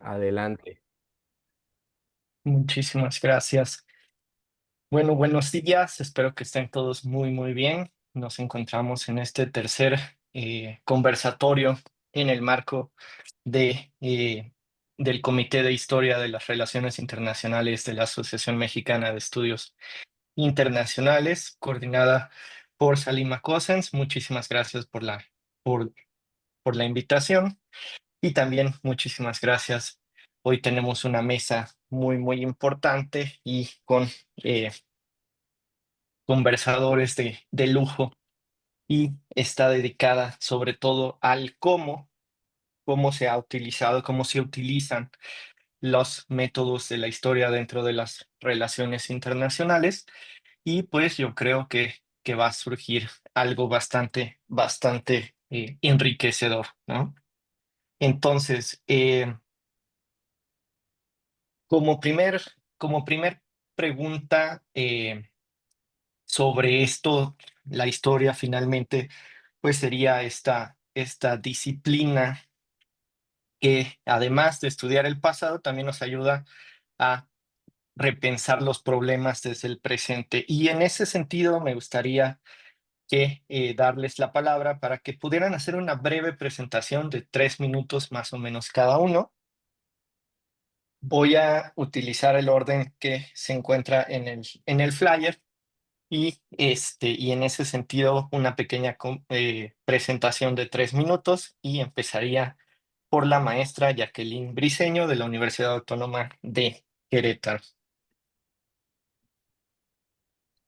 Adelante. Muchísimas gracias. Bueno, buenos días. Espero que estén todos muy, muy bien. Nos encontramos en este tercer conversatorio en el marco del Comité de Historia de las Relaciones Internacionales de la Asociación Mexicana de Estudios Internacionales, coordinada por Salima Cossens. Muchísimas gracias por, por la invitación. Y también muchísimas gracias. Hoy tenemos una mesa muy, muy importante y con eh, conversadores de lujo y está dedicada sobre todo al cómo se ha utilizado, cómo se utilizan los métodos de la historia dentro de las relaciones internacionales. Y pues yo creo que va a surgir algo bastante enriquecedor, ¿no? Entonces, Como primer, como primer pregunta sobre esto, la historia finalmente, pues sería esta disciplina que además de estudiar el pasado, también nos ayuda a repensar los problemas desde el presente. Y en ese sentido, me gustaría darles la palabra para que pudieran hacer una breve presentación de 3 minutos más o menos cada uno. Voy a utilizar el orden que se encuentra en el flyer y en ese sentido una pequeña presentación de 3 minutos y empezaría por la maestra Jacqueline Briceño de la Universidad Autónoma de Querétaro.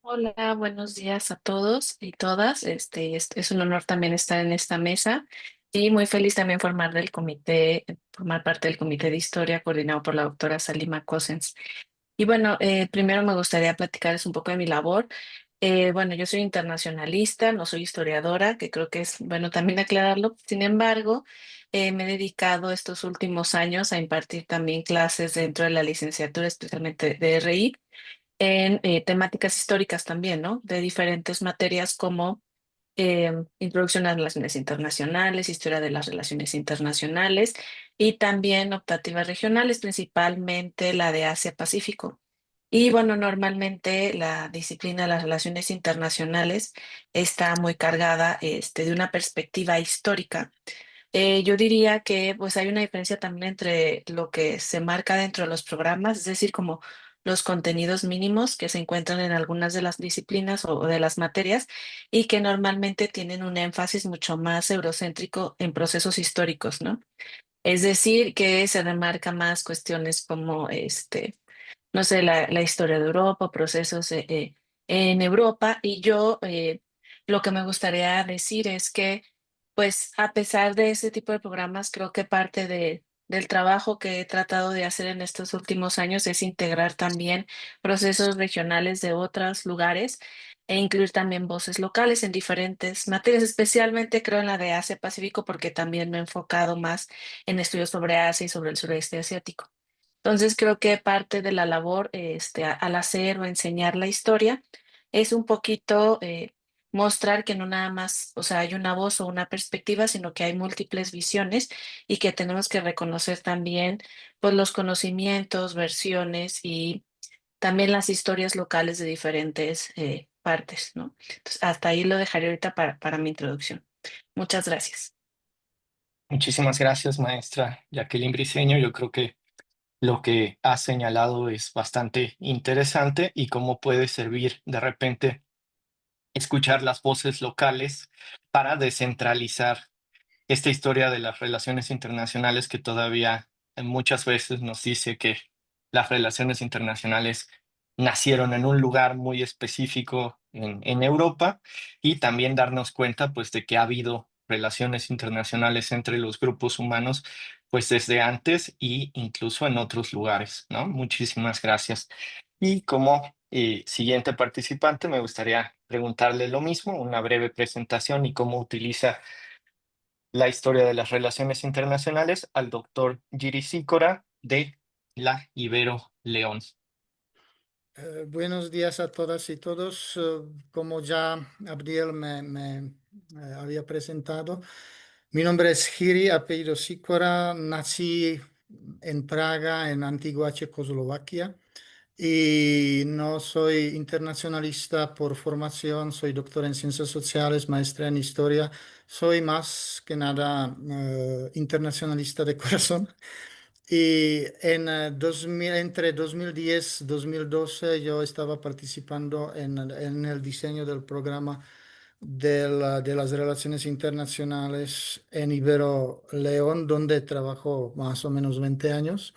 Hola, buenos días a todos y todas. Es un honor también estar en esta mesa y muy feliz también formar parte del comité de historia coordinado por la doctora Salima Cossens. Y bueno, primero me gustaría platicarles un poco de mi labor. Bueno, yo soy internacionalista, no soy historiadora, que creo que es bueno también aclararlo. Sin embargo, me he dedicado estos últimos años a impartir también clases dentro de la licenciatura, especialmente de RI en temáticas históricas también, ¿no? De diferentes materias como Introducción a las Relaciones Internacionales, Historia de las Relaciones Internacionales y también optativas regionales, principalmente la de Asia-Pacífico. Y bueno, normalmente la disciplina de las relaciones internacionales está muy cargada de una perspectiva histórica. Yo diría que pues hay una diferencia también entre lo que se marca dentro de los programas, es decir, como los contenidos mínimos que se encuentran en algunas de las disciplinas o de las materias y que normalmente tienen un énfasis mucho más eurocéntrico en procesos históricos, ¿no? Es decir, que se remarca más cuestiones como, no sé, la historia de Europa, procesos en Europa y lo que me gustaría decir es que pues a pesar de ese tipo de programas, creo que del trabajo que he tratado de hacer en estos últimos años es integrar también procesos regionales de otros lugares e incluir también voces locales en diferentes materias, especialmente creo en la de Asia-Pacífico porque también me he enfocado más en estudios sobre Asia y sobre el sureste asiático. Entonces creo que parte de la labor al hacer o enseñar la historia es un poquito mostrar que no nada más, o sea, hay una voz o una perspectiva, sino que hay múltiples visiones y que tenemos que reconocer también pues, los conocimientos, versiones y también las historias locales de diferentes partes, ¿no? Entonces, hasta ahí lo dejaré ahorita para mi introducción. Muchas gracias. Muchísimas gracias, maestra Jacqueline Briceño. Yo creo que lo que ha señalado es bastante interesante y cómo puede servir de repente escuchar las voces locales para descentralizar esta historia de las relaciones internacionales que todavía muchas veces nos dice que las relaciones internacionales nacieron en un lugar muy específico en Europa y también darnos cuenta pues de que ha habido relaciones internacionales entre los grupos humanos pues desde antes y incluso en otros lugares, ¿no? Muchísimas gracias. Y como siguiente participante me gustaría preguntarle lo mismo, una breve presentación y cómo utiliza la historia de las relaciones internacionales al doctor Giri Sícora de la Ibero León. Buenos días a todas y todos. Como ya Abdiel me había presentado, mi nombre es Giri, apellido Sicora. Nací en Praga, en antigua Checoslovaquia. Y no soy internacionalista por formación, soy doctor en ciencias sociales, maestra en historia. Soy más que nada internacionalista de corazón. Y entre 2010 y 2012 yo estaba participando en el diseño del programa de las relaciones internacionales en Ibero León, donde trabajo más o menos 20 años.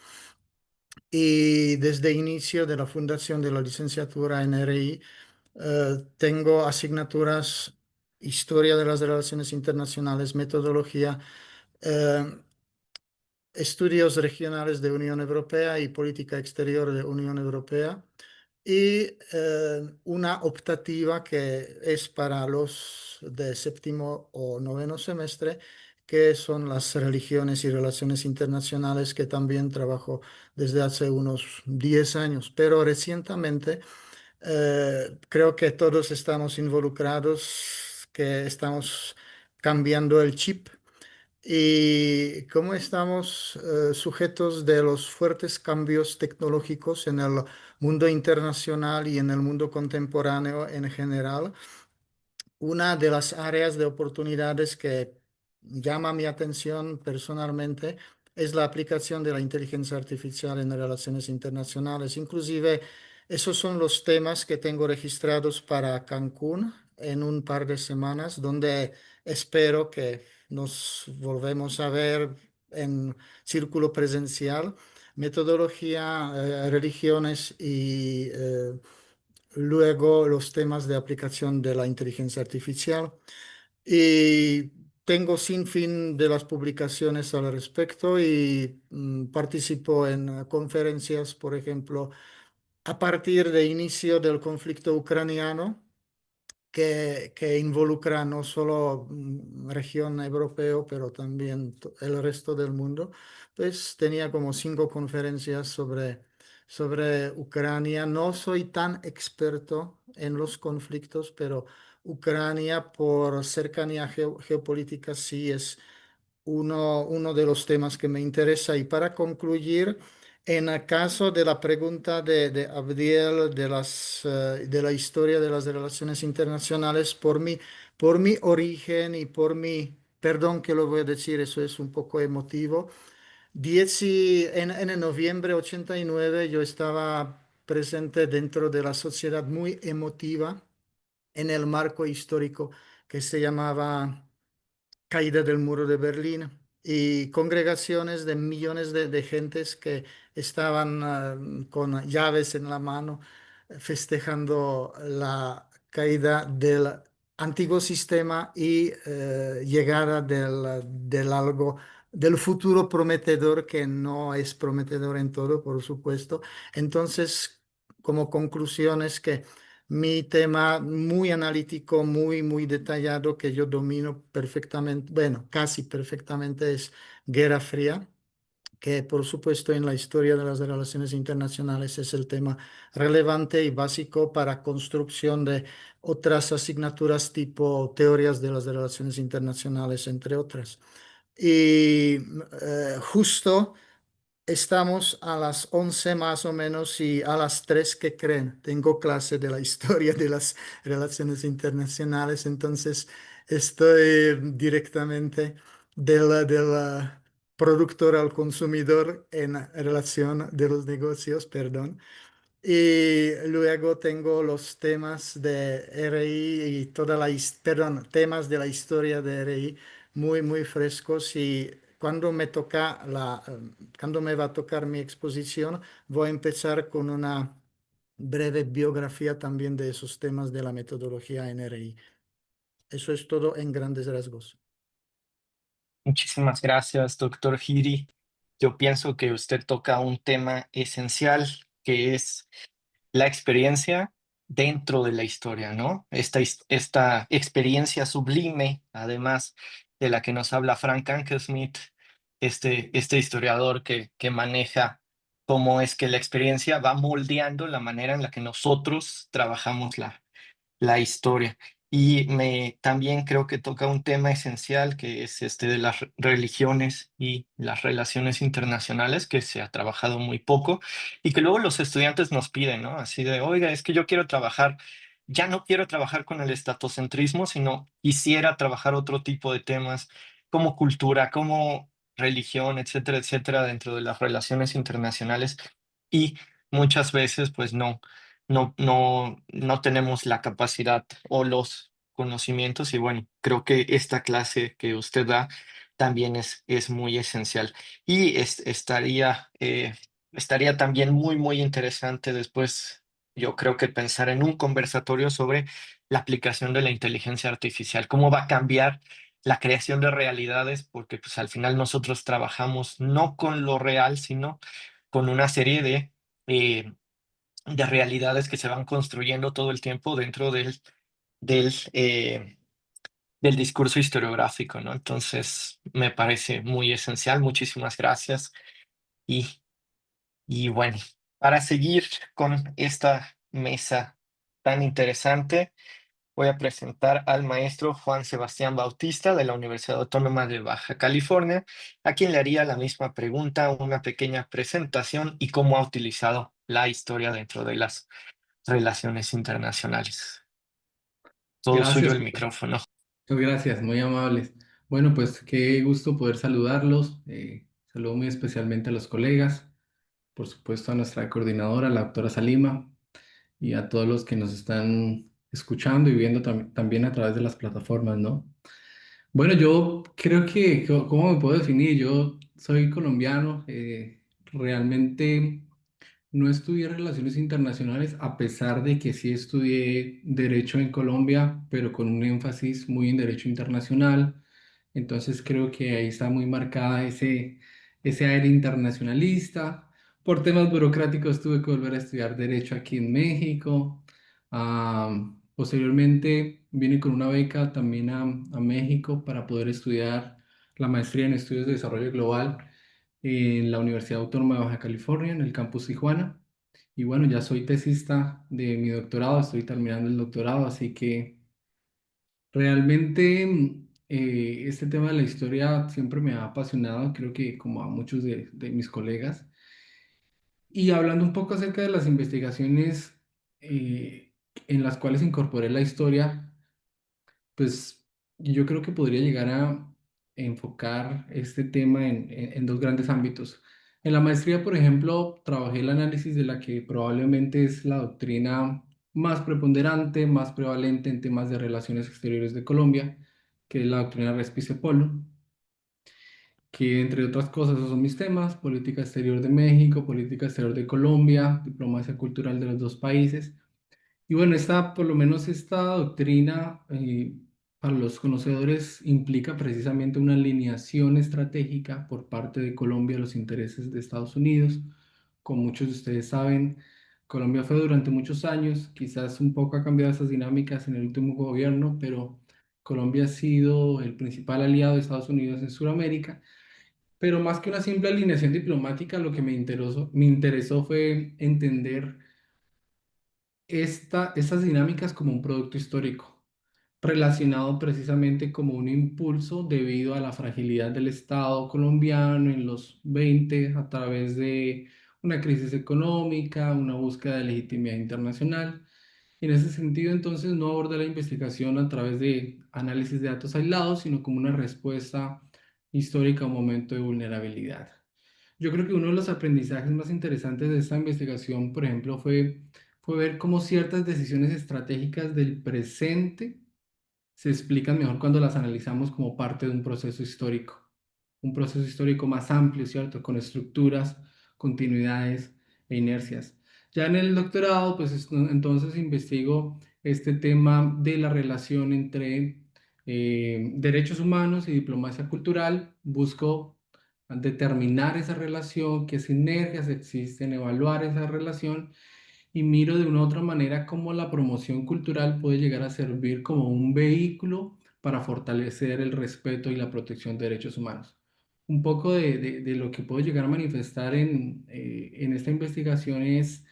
Y desde inicio de la fundación de la licenciatura en RI, tengo asignaturas Historia de las Relaciones Internacionales, Metodología, eh, Estudios Regionales de Unión Europea y Política Exterior de Unión Europea. Y una optativa que es para los de séptimo o noveno semestre, que son las religiones y relaciones internacionales, que también trabajo desde hace unos 10 años. Pero recientemente creo que todos estamos involucrados, que estamos cambiando el chip y cómo estamos sujetos de los fuertes cambios tecnológicos en el mundo internacional y en el mundo contemporáneo en general. Una de las áreas de oportunidades que llama mi atención personalmente es la aplicación de la inteligencia artificial en relaciones internacionales. Inclusive, esos son los temas que tengo registrados para Cancún en un par de semanas, donde espero que nos volvemos a ver en círculo presencial. Metodología, religiones y luego los temas de aplicación de la inteligencia artificial. Y tengo sin fin de las publicaciones al respecto y participo en conferencias, por ejemplo, a partir de inicio del conflicto ucraniano que involucra no solo región europeo, pero también el resto del mundo. Pues tenía como 5 conferencias sobre Ucrania. No soy tan experto en los conflictos, pero Ucrania por cercanía geopolítica sí es uno de los temas que me interesa. Y para concluir, en el caso de la pregunta de Abdiel de la historia de las relaciones internacionales, por mi origen y por mi, perdón que lo voy a decir, eso es un poco emotivo. En el noviembre 89 yo estaba presente dentro de la sociedad muy emotiva en el marco histórico que se llamaba caída del muro de Berlín y congregaciones de millones de gentes que estaban con llaves en la mano festejando la caída del antiguo sistema y llegada del algo, del futuro prometedor que no es prometedor en todo, por supuesto. Entonces, como conclusión es que mi tema muy analítico, muy detallado, que yo domino perfectamente, bueno, casi perfectamente, es Guerra Fría, que por supuesto en la historia de las relaciones internacionales es el tema relevante y básico para construcción de otras asignaturas tipo teorías de las relaciones internacionales, entre otras. Y justo estamos a las 11 más o menos y a las 3 que creen. Tengo clase de la historia de las relaciones internacionales, entonces estoy directamente del productor al consumidor en relación de los negocios, perdón. Y luego tengo los temas de RI y perdón, temas de la historia de RI muy frescos y cuando me va a tocar mi exposición, voy a empezar con una breve biografía también de esos temas de la metodología en RI. Eso es todo en grandes rasgos. Muchísimas gracias, doctor Giri. Yo pienso que usted toca un tema esencial que es la experiencia dentro de la historia, ¿no? Esta experiencia sublime, además de la que nos habla Frank Ankersmith, este historiador que maneja cómo es que la experiencia va moldeando la manera en la que nosotros trabajamos la historia. Y también creo que toca un tema esencial que es este de las religiones y las relaciones internacionales, que se ha trabajado muy poco y que luego los estudiantes nos piden, ¿no? Así de, oiga, es que yo quiero trabajar, ya no quiero trabajar con el estatocentrismo, sino quisiera trabajar otro tipo de temas como cultura, como religión, etcétera, etcétera, dentro de las relaciones internacionales. Y muchas veces, pues no tenemos la capacidad o los conocimientos y bueno, creo que esta clase que usted da también es muy esencial. Y estaría también muy interesante después, yo creo que pensar en un conversatorio sobre la aplicación de la inteligencia artificial, cómo va a cambiar la creación de realidades, porque pues al final nosotros trabajamos no con lo real, sino con una serie eh, de realidades que se van construyendo todo el tiempo dentro del, eh, del discurso historiográfico, ¿no? Entonces, me parece muy esencial. Muchísimas gracias. Y, y bueno, para seguir con esta mesa tan interesante, voy a presentar al maestro Juan Sebastián Bautista de la Universidad Autónoma de Baja California, a quien le haría la misma pregunta, una pequeña presentación y cómo ha utilizado la historia dentro de las relaciones internacionales. Todo suyo Gracias, el micrófono. muchas gracias, muy amables. Bueno, pues qué gusto poder saludarlos. Saludo muy especialmente a los colegas, por supuesto a nuestra coordinadora, la doctora Salima, y a todos los que nos están escuchando y viendo también a través de las plataformas, ¿no? Bueno, yo creo que, ¿cómo me puedo definir? Yo soy colombiano, realmente no estudié relaciones internacionales, a pesar de que sí estudié derecho en Colombia, pero con un énfasis muy en derecho internacional. Entonces creo que ahí está muy marcada ese aire internacionalista. Por temas burocráticos tuve que volver a estudiar derecho aquí en México. Posteriormente vine con una beca también a México para poder estudiar la maestría en estudios de desarrollo global en la Universidad Autónoma de Baja California, en el campus Tijuana. Y bueno, ya soy tesista de mi doctorado, estoy terminando el doctorado, así que realmente este tema de la historia siempre me ha apasionado, creo que como a muchos de mis colegas. Y hablando un poco acerca de las investigaciones en las cuales incorporé la historia, pues yo creo que podría llegar a enfocar este tema en dos grandes ámbitos. En la maestría, por ejemplo, trabajé el análisis de la que probablemente es la doctrina más preponderante, más prevalente en temas de relaciones exteriores de Colombia, que es la doctrina Respice-Polo, que entre otras cosas esos son mis temas: política exterior de México, política exterior de Colombia, diplomacia cultural de los dos países. Y bueno, por lo menos esta doctrina, para los conocedores, implica precisamente una alineación estratégica por parte de Colombia a los intereses de Estados Unidos. Como muchos de ustedes saben, Colombia fue durante muchos años, quizás un poco ha cambiado esas dinámicas en el último gobierno, pero Colombia ha sido el principal aliado de Estados Unidos en Sudamérica. Pero más que una simple alineación diplomática, lo que me interesó fue entender estas dinámicas como un producto histórico, relacionado precisamente como un impulso debido a la fragilidad del Estado colombiano en los 20 a través de una crisis económica, una búsqueda de legitimidad internacional. En ese sentido, entonces, no aborda la investigación a través de análisis de datos aislados, sino como una respuesta histórica a un momento de vulnerabilidad. Yo creo que uno de los aprendizajes más interesantes de esta investigación, por ejemplo, fue ver cómo ciertas decisiones estratégicas del presente se explican mejor cuando las analizamos como parte de un proceso histórico más amplio, ¿cierto? Con estructuras, continuidades e inercias. Ya en el doctorado, pues entonces investigo este tema de la relación entre derechos humanos y diplomacia cultural. Busco determinar esa relación, qué sinergias existen, evaluar esa relación, y miro de una u otra manera cómo la promoción cultural puede llegar a servir como un vehículo para fortalecer el respeto y la protección de derechos humanos. Un poco de lo que puedo llegar a manifestar en esta investigación es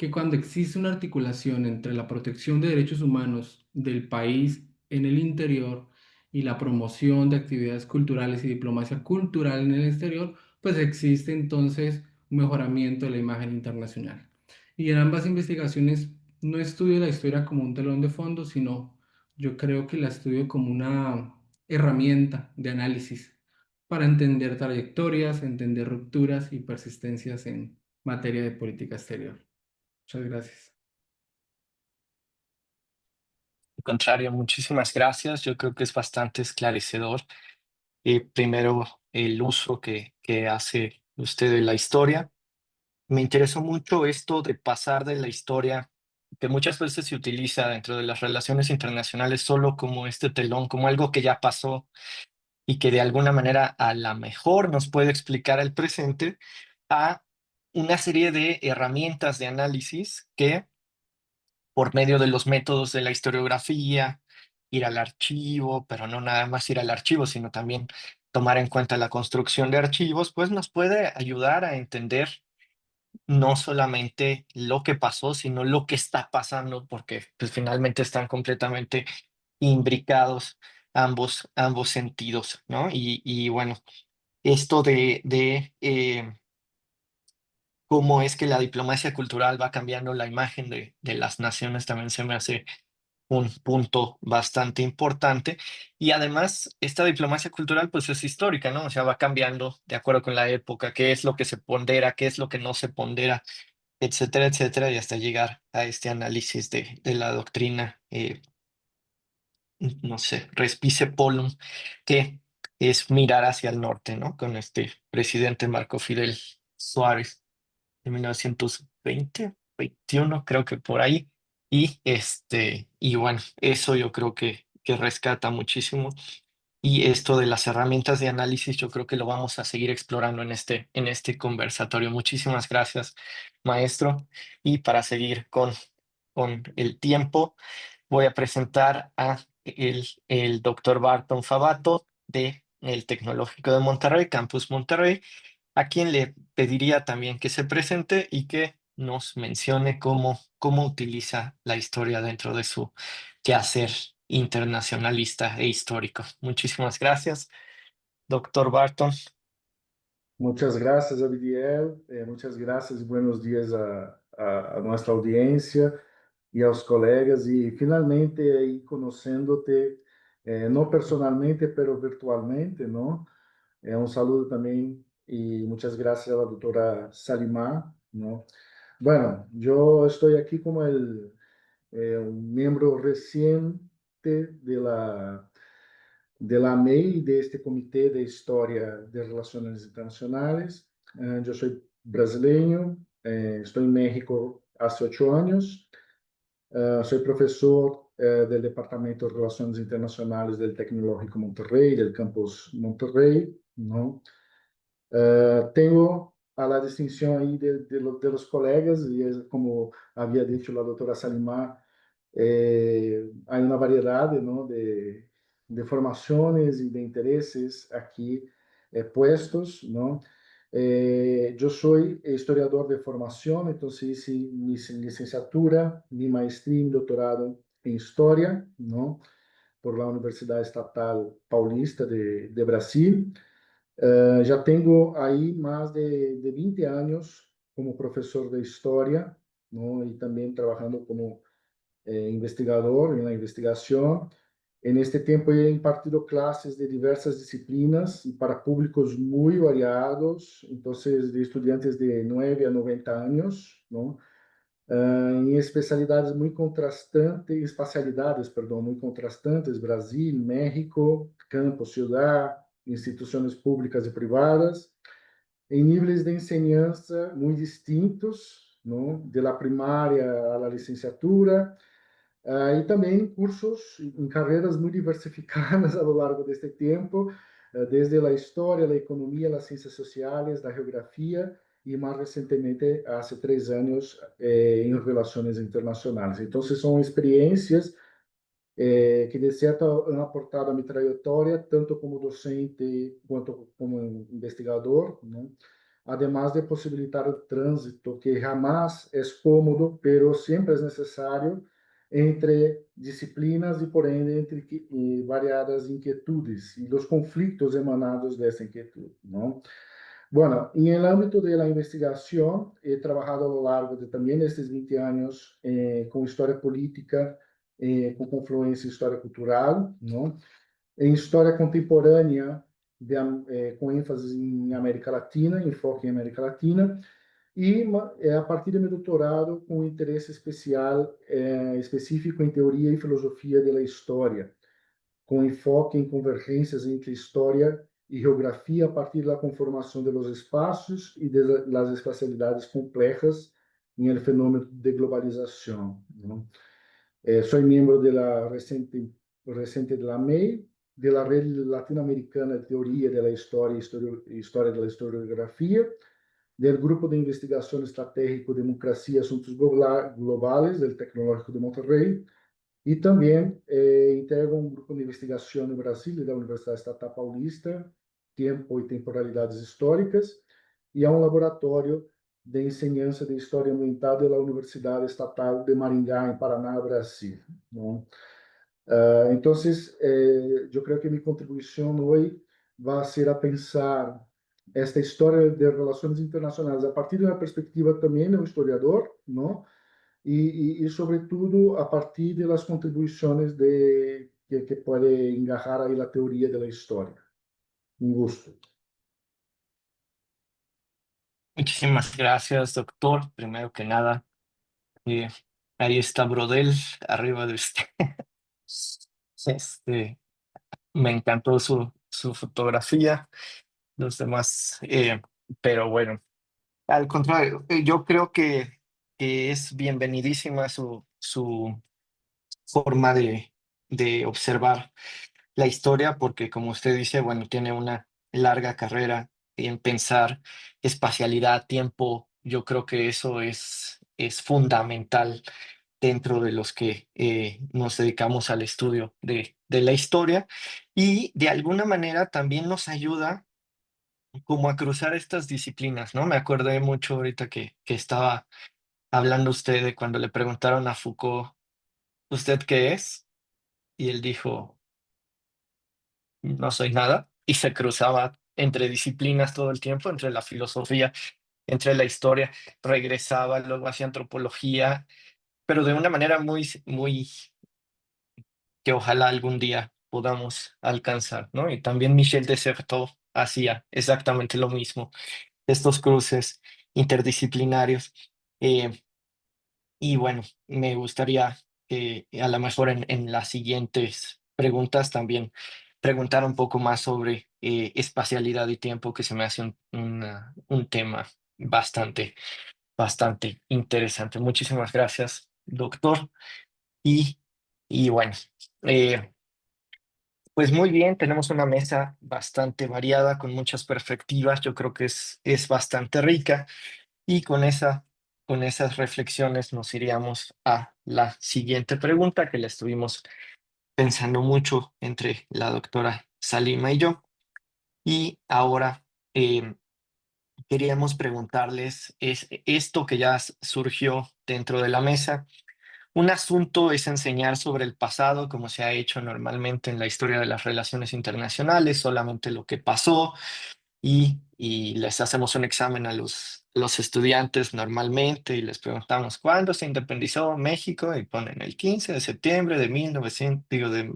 que cuando existe una articulación entre la protección de derechos humanos del país en el interior y la promoción de actividades culturales y diplomacia cultural en el exterior, pues existe entonces un mejoramiento de la imagen internacional. Y en ambas investigaciones no estudio la historia como un telón de fondo, sino yo creo que la estudio como una herramienta de análisis para entender trayectorias, entender rupturas y persistencias en materia de política exterior. Muchas gracias. Al contrario, muchísimas gracias. Yo creo que es bastante esclarecedor. Primero, el uso que hace usted de la historia. Me interesó mucho esto de pasar de la historia, que muchas veces se utiliza dentro de las relaciones internacionales solo como este telón, como algo que ya pasó y que de alguna manera a la mejor nos puede explicar el presente, a una serie de herramientas de análisis que por medio de los métodos de la historiografía, ir al archivo, pero no nada más ir al archivo, sino también tomar en cuenta la construcción de archivos, pues nos puede ayudar a entender no solamente lo que pasó, sino lo que está pasando, porque pues finalmente están completamente imbricados ambos sentidos, ¿no? Y bueno, esto de cómo es que la diplomacia cultural va cambiando la imagen de las naciones también se me hace un punto bastante importante. Y además, esta diplomacia cultural pues es histórica, ¿no? O sea, va cambiando de acuerdo con la época, qué es lo que se pondera, qué es lo que no se pondera, etcétera, etcétera, y hasta llegar a este análisis de la doctrina, no sé, Respice Polum, que es mirar hacia el norte, ¿no? Con este presidente Marco Fidel Suárez de 1920, 21, creo que por ahí. Y bueno, eso yo creo que rescata muchísimo. Y esto de las herramientas de análisis, yo creo que lo vamos a seguir explorando en este conversatorio. Muchísimas gracias, maestro. Y para seguir con el tiempo, voy a presentar a el doctor Barton Fabato de el Tecnológico de Monterrey, Campus Monterrey, a quien le pediría también que se presente y que nos mencione cómo utiliza la historia dentro de su quehacer internacionalista e histórico. Muchísimas gracias, doctor Barton. Muchas gracias, Abidiel. Muchas gracias y buenos días a nuestra audiencia y a los colegas. Y finalmente, ahí conociéndote, no personalmente, pero virtualmente, ¿no? Un saludo también y muchas gracias a la doctora Salimar, ¿no? Bueno, yo estoy aquí como un miembro reciente de la MEI, de este Comité de Historia de Relaciones Internacionales. Yo soy brasileño, estoy en México hace 8 años. Soy profesor del Departamento de Relaciones Internacionales del Tecnológico Monterrey, del Campus Monterrey, ¿no? Tengo a la distinción ahí de los colegas, y es como había dicho la doctora Salimar, hay una variedad, ¿no? de formaciones y de intereses aquí puestos, ¿no? Yo soy historiador de formación, entonces hice mi licenciatura, mi maestría y mi doctorado en historia, ¿no? Por la Universidad Estatal Paulista de Brasil. Já tenho aí mais de 20 anos como professor de história, não? E também trabalhando como investigador na investigação. En este tempo he impartido clases de diversas disciplinas y para públicos muy variados, entonces de estudiantes de 9 a 90 años, ¿no? Em especialidades muy contrastantes, espacialidades, perdão, muy contrastantes, Brasil, México, campo, ciudad, instituições públicas e privadas, em níveis de enseñança muito distintos, não? De la primária à la licenciatura, e também cursos em carreiras muito diversificadas ao longo deste tempo, desde a história, a economia, as ciências sociais, a geografia e mais recentemente, há 3 anos, em relações internacionais. Então, são experiências que de certo han aportado a mi trayectoria, tanto como docente quanto como investigador, ¿no? además de posibilitar el tránsito que jamás es cómodo, pero siempre es necesario entre disciplinas y por ende entre variadas inquietudes y los conflictos emanados de esa inquietud, ¿no? Bueno, en el ámbito de la investigación, he trabajado a lo largo de también estos 20 años con historia política, con confluencia historia cultural, ¿no? En historia contemporánea, con énfasis en América Latina, enfoque en América Latina, y a partir de mi doctorado con interés especial, específico en teoría y filosofía de la historia, com enfoque em convergências entre história e geografia a partir da conformação dos espaços e das espacialidades complexas em el fenômeno de globalização. ¿No? Sou membro da recente de la MEI, de la Red Latinoamericana de Teoria da História e História da Historiografia, del Grupo de Investigação Estratégico Democracia e Assuntos Globales, del Tecnológico de Monterrey, e também integra um grupo de investigação no Brasil, da Universidade Estatal Paulista, Tempo e Temporalidades Históricas, e é um laboratório de enseñança de História Ambiental da Universidade Estatal de Maringá, em Paraná, Brasil. ¿No? Então, eu creio que minha contribuição hoje vai ser a pensar esta história de relações internacionais a partir de uma perspectiva também do historiador, não? Sobretudo, a partir de las contribuições que pode engajar aí a teoria da história. Um gusto. Muchísimas gracias, doctor. Primero que nada, ahí está Brodel arriba de usted. Me encantó su fotografía, los demás, pero bueno, al contrario, yo creo que es bienvenidísima su forma de observar la historia, porque como usted dice, bueno, tiene una larga carrera en pensar espacialidad, tiempo. Yo creo que eso es fundamental dentro de los que nos dedicamos al estudio de la historia, y de alguna manera también nos ayuda como a cruzar estas disciplinas, ¿no? Me acordé mucho ahorita que estaba hablando usted de cuando le preguntaron a Foucault, ¿usted qué es? Y él dijo, no soy nada, y se cruzaba entre disciplinas todo el tiempo, entre la filosofía, entre la historia, regresaba, luego hacía antropología, pero de una manera muy que ojalá algún día podamos alcanzar, ¿no? Y también Michel Desserteau hacía exactamente lo mismo, estos cruces interdisciplinarios. eh, y bueno, me gustaría que a lo mejor en las siguientes preguntas también preguntar un poco más sobre espacialidad y tiempo, que se me hace un tema bastante interesante. Muchísimas gracias, doctor. Y, y bueno, eh, pues muy bien, tenemos una mesa bastante variada, con muchas perspectivas. Yo creo que es bastante rica, y con esas reflexiones nos iríamos a la siguiente pregunta, que la estuvimos pensando mucho entre la doctora Salima y yo. Y ahora queríamos preguntarles, esto que ya surgió dentro de la mesa. Un asunto es enseñar sobre el pasado, como se ha hecho normalmente en la historia de las relaciones internacionales, solamente lo que pasó, y les hacemos un examen a los estudiantes normalmente y les preguntamos, ¿cuándo se independizó México? Y ponen el 15 de septiembre de 1900, digo, de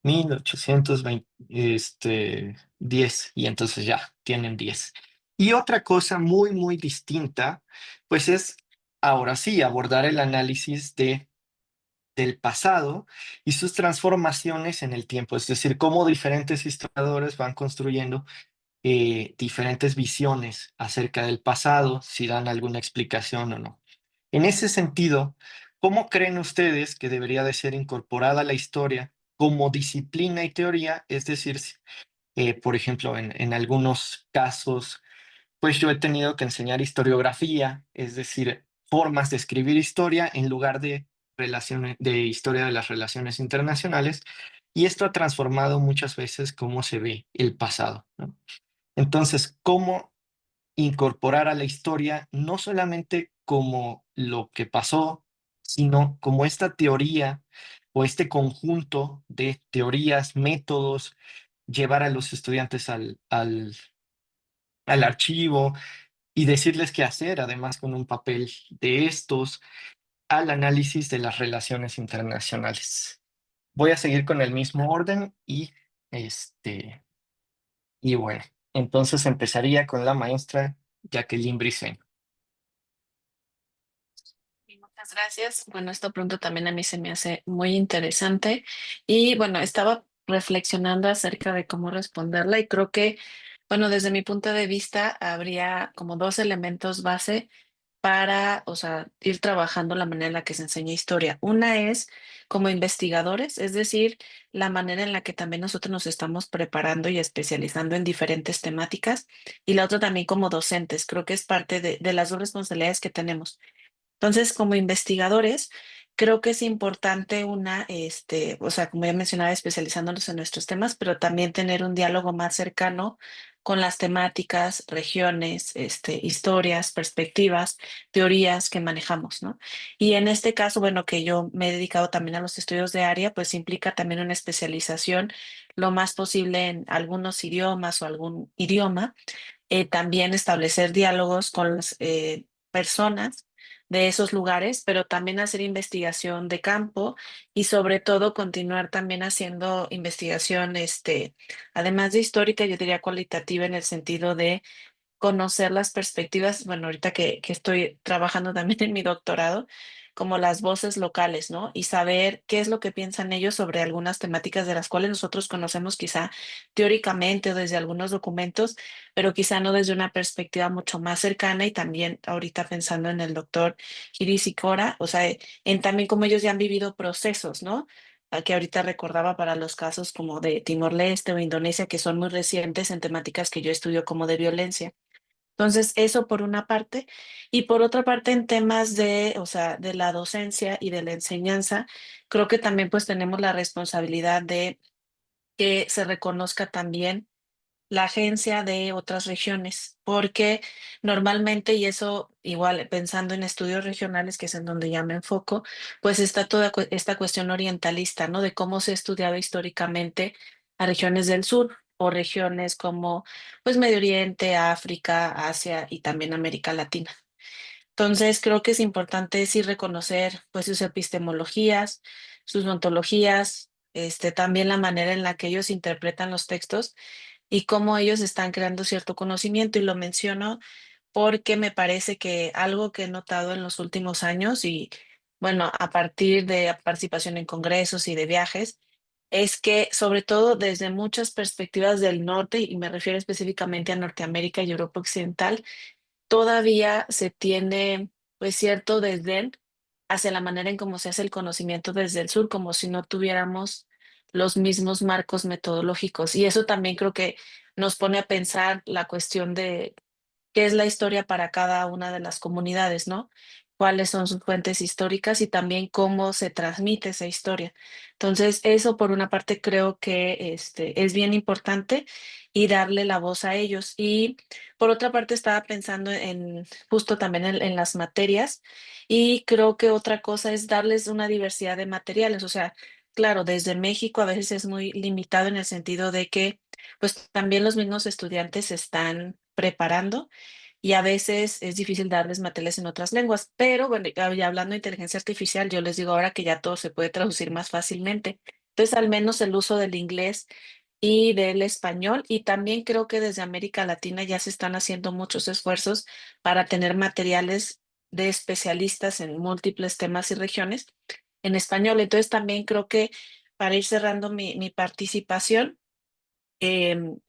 1820, 10, y entonces ya tienen 10. Y otra cosa muy distinta, pues es, ahora sí, abordar el análisis del pasado y sus transformaciones en el tiempo, es decir, cómo diferentes historiadores van construyendo diferentes visiones acerca del pasado, si dan alguna explicación o no. En ese sentido, ¿cómo creen ustedes que debería de ser incorporada la historia como disciplina y teoría? Es decir, por ejemplo, en algunos casos, pues yo he tenido que enseñar historiografía, es decir, formas de escribir historia en lugar de relaciones, de historia de las relaciones internacionales, y esto ha transformado muchas veces cómo se ve el pasado, ¿no? Entonces, ¿cómo incorporar a la historia no solamente como lo que pasó, sino como esta teoría o este conjunto de teorías, métodos, llevar a los estudiantes al archivo y decirles qué hacer, además con un papel de estos, al análisis de las relaciones internacionales. Voy a seguir con el mismo orden y bueno, entonces empezaría con la maestra Jacqueline Briceño. Muchas gracias. Bueno, esto pronto también a mí se me hace muy interesante y bueno, estaba reflexionando acerca de cómo responderla y creo que, bueno, desde mi punto de vista habría como dos elementos base para, o sea, ir trabajando la manera en la que se enseña historia. Una es como investigadores, es decir, la manera en la que también nosotros nos estamos preparando y especializando en diferentes temáticas y la otra también como docentes. Creo que es parte de las dos responsabilidades que tenemos. Entonces, como investigadores, creo que es importante o sea, como ya mencionaba, especializándonos en nuestros temas, pero también tener un diálogo más cercano con las temáticas, regiones, historias, perspectivas, teorías que manejamos, ¿no? Y en este caso, bueno, que yo me he dedicado también a los estudios de área, pues implica también una especialización lo más posible en algunos idiomas o algún idioma, también establecer diálogos con las personas de esos lugares, pero también hacer investigación de campo y sobre todo continuar también haciendo investigación, además de histórica, yo diría cualitativa en el sentido de conocer las perspectivas, bueno, ahorita que estoy trabajando también en mi doctorado, como las voces locales, ¿no? Y saber qué es lo que piensan ellos sobre algunas temáticas de las cuales nosotros conocemos quizá teóricamente o desde algunos documentos, pero quizá no desde una perspectiva mucho más cercana y también ahorita pensando en el doctor Iris y Cora, o sea, en también cómo ellos ya han vivido procesos, ¿no? Que ahorita recordaba para los casos como de Timor-Leste o Indonesia, que son muy recientes en temáticas que yo estudio como de violencia. Entonces, eso por una parte. Y por otra parte, en temas de, o sea, de la docencia y de la enseñanza, creo que también pues tenemos la responsabilidad de que se reconozca también la agencia de otras regiones, porque normalmente, y eso igual pensando en estudios regionales, que es en donde ya me enfoco, pues está toda esta cuestión orientalista, ¿no? De cómo se ha estudiado históricamente a regiones del sur o regiones como pues Medio Oriente, África, Asia y también América Latina. Entonces, creo que es importante sí reconocer pues sus epistemologías, sus ontologías, también la manera en la que ellos interpretan los textos y cómo ellos están creando cierto conocimiento. Y lo menciono porque me parece que algo que he notado en los últimos años y bueno, a partir de participación en congresos y de viajes, es que sobre todo desde muchas perspectivas del norte, y me refiero específicamente a Norteamérica y Europa Occidental, todavía se tiene pues cierto desdén hacia la manera en cómo se hace el conocimiento desde el sur, como si no tuviéramos los mismos marcos metodológicos. Y eso también creo que nos pone a pensar la cuestión de qué es la historia para cada una de las comunidades, ¿no? Cuáles son sus fuentes históricas y también cómo se transmite esa historia. Entonces, eso por una parte creo que es bien importante y darle la voz a ellos. Y por otra parte estaba pensando en justo también en las materias y creo que otra cosa es darles una diversidad de materiales. O sea, claro, desde México a veces es muy limitado en el sentido de que pues también los mismos estudiantes se están preparando y a veces es difícil darles materiales en otras lenguas, pero bueno, ya hablando de inteligencia artificial, yo les digo ahora que ya todo se puede traducir más fácilmente. Entonces, al menos el uso del inglés y del español, y también creo que desde América Latina ya se están haciendo muchos esfuerzos para tener materiales de especialistas en múltiples temas y regiones en español. Entonces, también creo que para ir cerrando mi participación,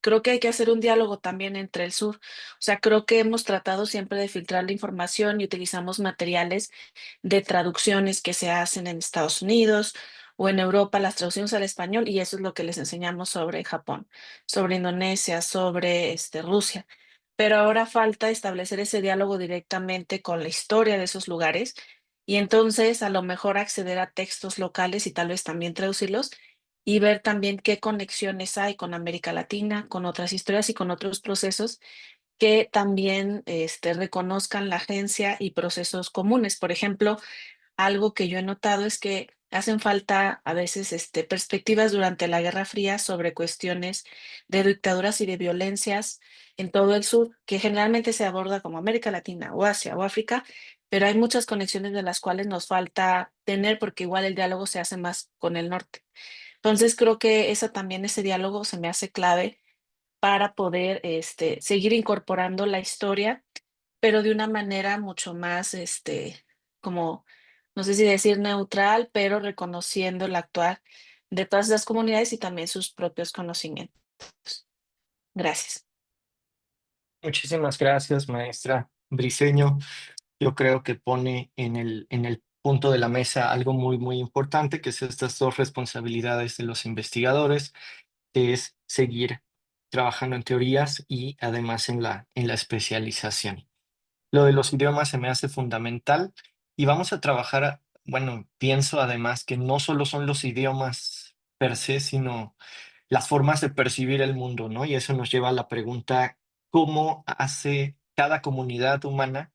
creo que hay que hacer un diálogo también entre el sur. O sea, creo que hemos tratado siempre de filtrar la información y utilizamos materiales de traducciones que se hacen en Estados Unidos o en Europa, las traducciones al español, y eso es lo que les enseñamos sobre Japón, sobre Indonesia, sobre Rusia. Pero ahora falta establecer ese diálogo directamente con la historia de esos lugares y entonces a lo mejor acceder a textos locales y tal vez también traducirlos y ver también qué conexiones hay con América Latina, con otras historias y con otros procesos que también reconozcan la agencia y procesos comunes. Por ejemplo, algo que yo he notado es que hacen falta a veces perspectivas durante la Guerra Fría sobre cuestiones de dictaduras y de violencias en todo el sur, que generalmente se aborda como América Latina o Asia o África, pero hay muchas conexiones de las cuales nos falta tener porque igual el diálogo se hace más con el norte. Entonces creo que ese diálogo se me hace clave para poder seguir incorporando la historia, pero de una manera mucho más, como, no sé si decir neutral, pero reconociendo el actuar de todas las comunidades y también sus propios conocimientos. Gracias. Muchísimas gracias, maestra Briceño. Yo creo que pone en el punto de la mesa algo muy, muy importante, que es estas dos responsabilidades de los investigadores, que es seguir trabajando en teorías y además en la especialización. Lo de los idiomas se me hace fundamental y vamos a trabajar, bueno, pienso además que no solo son los idiomas per se, sino las formas de percibir el mundo, ¿no? Y eso nos lleva a la pregunta, ¿cómo hace cada comunidad humana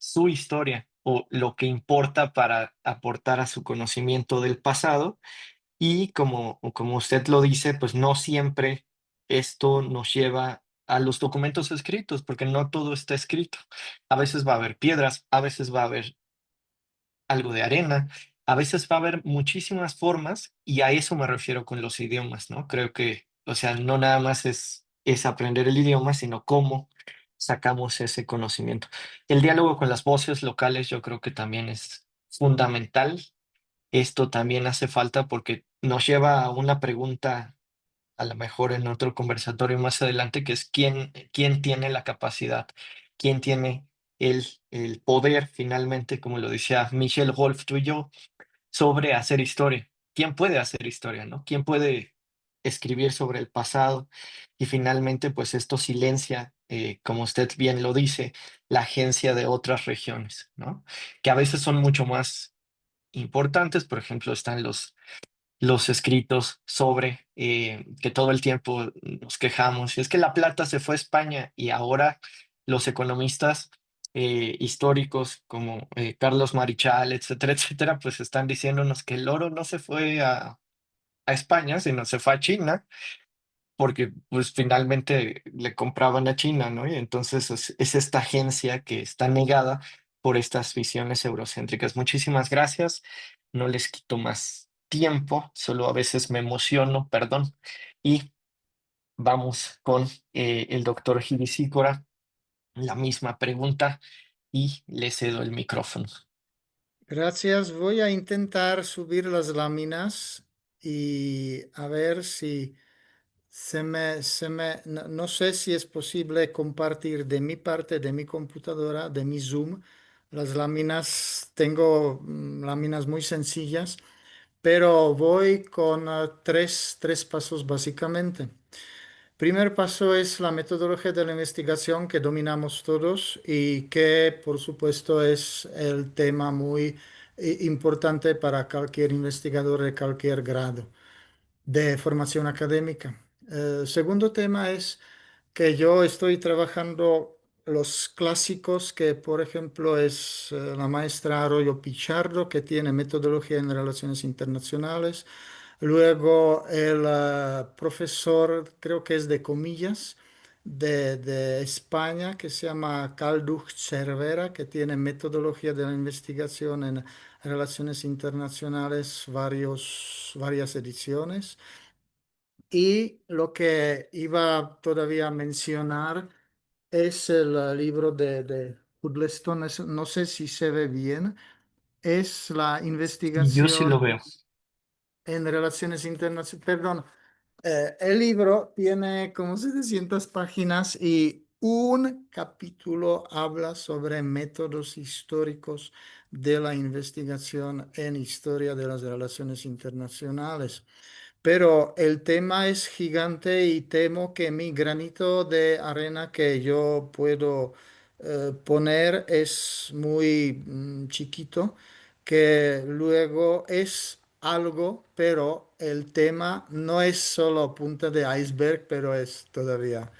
su historia o lo que importa para aportar a su conocimiento del pasado? Y como usted lo dice, pues no siempre esto nos lleva a los documentos escritos, porque no todo está escrito. A veces va a haber piedras, a veces va a haber algo de arena, a veces va a haber muchísimas formas y a eso me refiero con los idiomas, ¿no? Creo que, o sea, no nada más es aprender el idioma, sino cómo sacamos ese conocimiento. El diálogo con las voces locales yo creo que también es fundamental. Esto también hace falta porque nos lleva a una pregunta, a lo mejor en otro conversatorio más adelante, que es quién tiene la capacidad, quién tiene el poder finalmente, como lo decía Michel Wolf, tú y yo, sobre hacer historia. ¿Quién puede hacer historia, no? ¿Quién puede escribir sobre el pasado? Y finalmente, pues esto silencia, como usted bien lo dice, la agencia de otras regiones, ¿no? Que a veces son mucho más importantes. Por ejemplo, están los escritos sobre que todo el tiempo nos quejamos. Y es que la plata se fue a España y ahora los economistas históricos como Carlos Marichal, etcétera, etcétera, pues están diciéndonos que el oro no se fue a España, sino se fue a China porque pues finalmente le compraban a China, ¿no? Y entonces es esta agencia que está negada por estas visiones eurocéntricas. Muchísimas gracias. No les quito más tiempo, solo a veces me emociono, perdón. Y vamos con el doctor Gili Sicora, la misma pregunta y le cedo el micrófono. Gracias. Voy a intentar subir las láminas y a ver si no, no sé si es posible compartir de mi parte, de mi computadora, de mi Zoom. Las láminas, tengo láminas muy sencillas, pero voy con tres pasos básicamente. Primer paso es la metodología de la investigación que dominamos todos y que por supuesto es el tema muy importante para cualquier investigador de cualquier grado de formación académica. Segundo tema es que yo estoy trabajando los clásicos que, por ejemplo, es la maestra Arroyo Pichardo, que tiene metodología en relaciones internacionales. Luego el profesor, creo que es de comillas, de España, que se llama Calduch Cervera, que tiene metodología de la investigación en relaciones internacionales, varias ediciones. Y lo que iba todavía a mencionar es el libro de Huddleston, no sé si se ve bien, es la Y yo sí investigación lo veo. en relaciones internacionales, perdón, el libro tiene como 700 páginas y un capítulo habla sobre métodos históricos de la investigación en historia de las relaciones internacionales. Pero el tema es gigante y temo que mi granito de arena que yo puedo poner es muy chiquito, que luego es algo, pero el tema no es solo punta de iceberg, pero es todavía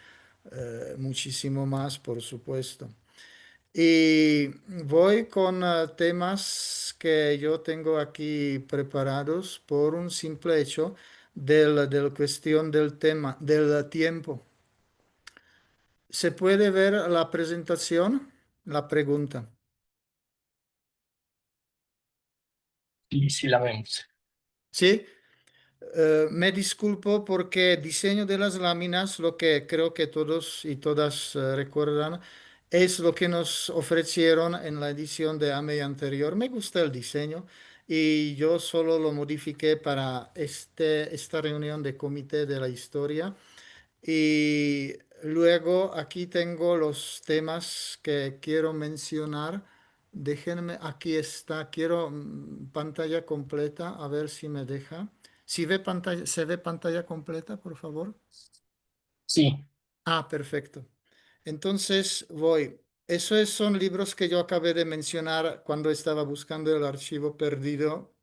muchísimo más, por supuesto. Y voy con temas que yo tengo aquí preparados por un simple hecho de la cuestión del tema, del tiempo. ¿Se puede ver la presentación? La pregunta. Y sí la vemos. ¿Sí? Me disculpo porque diseño de las láminas, lo que creo que todos y todas recuerdan, es lo que nos ofrecieron en la edición de AMEI anterior. Me gusta el diseño y yo solo lo modifiqué para esta reunión de comité de la historia. Y luego aquí tengo los temas que quiero mencionar. Déjenme, aquí está, quiero pantalla completa, a ver si me deja. Si ve pantalla, ¿se ve pantalla completa, por favor? Sí, Ah, perfecto. Entonces voy. Esos son libros que yo acabé de mencionar cuando estaba buscando el archivo perdido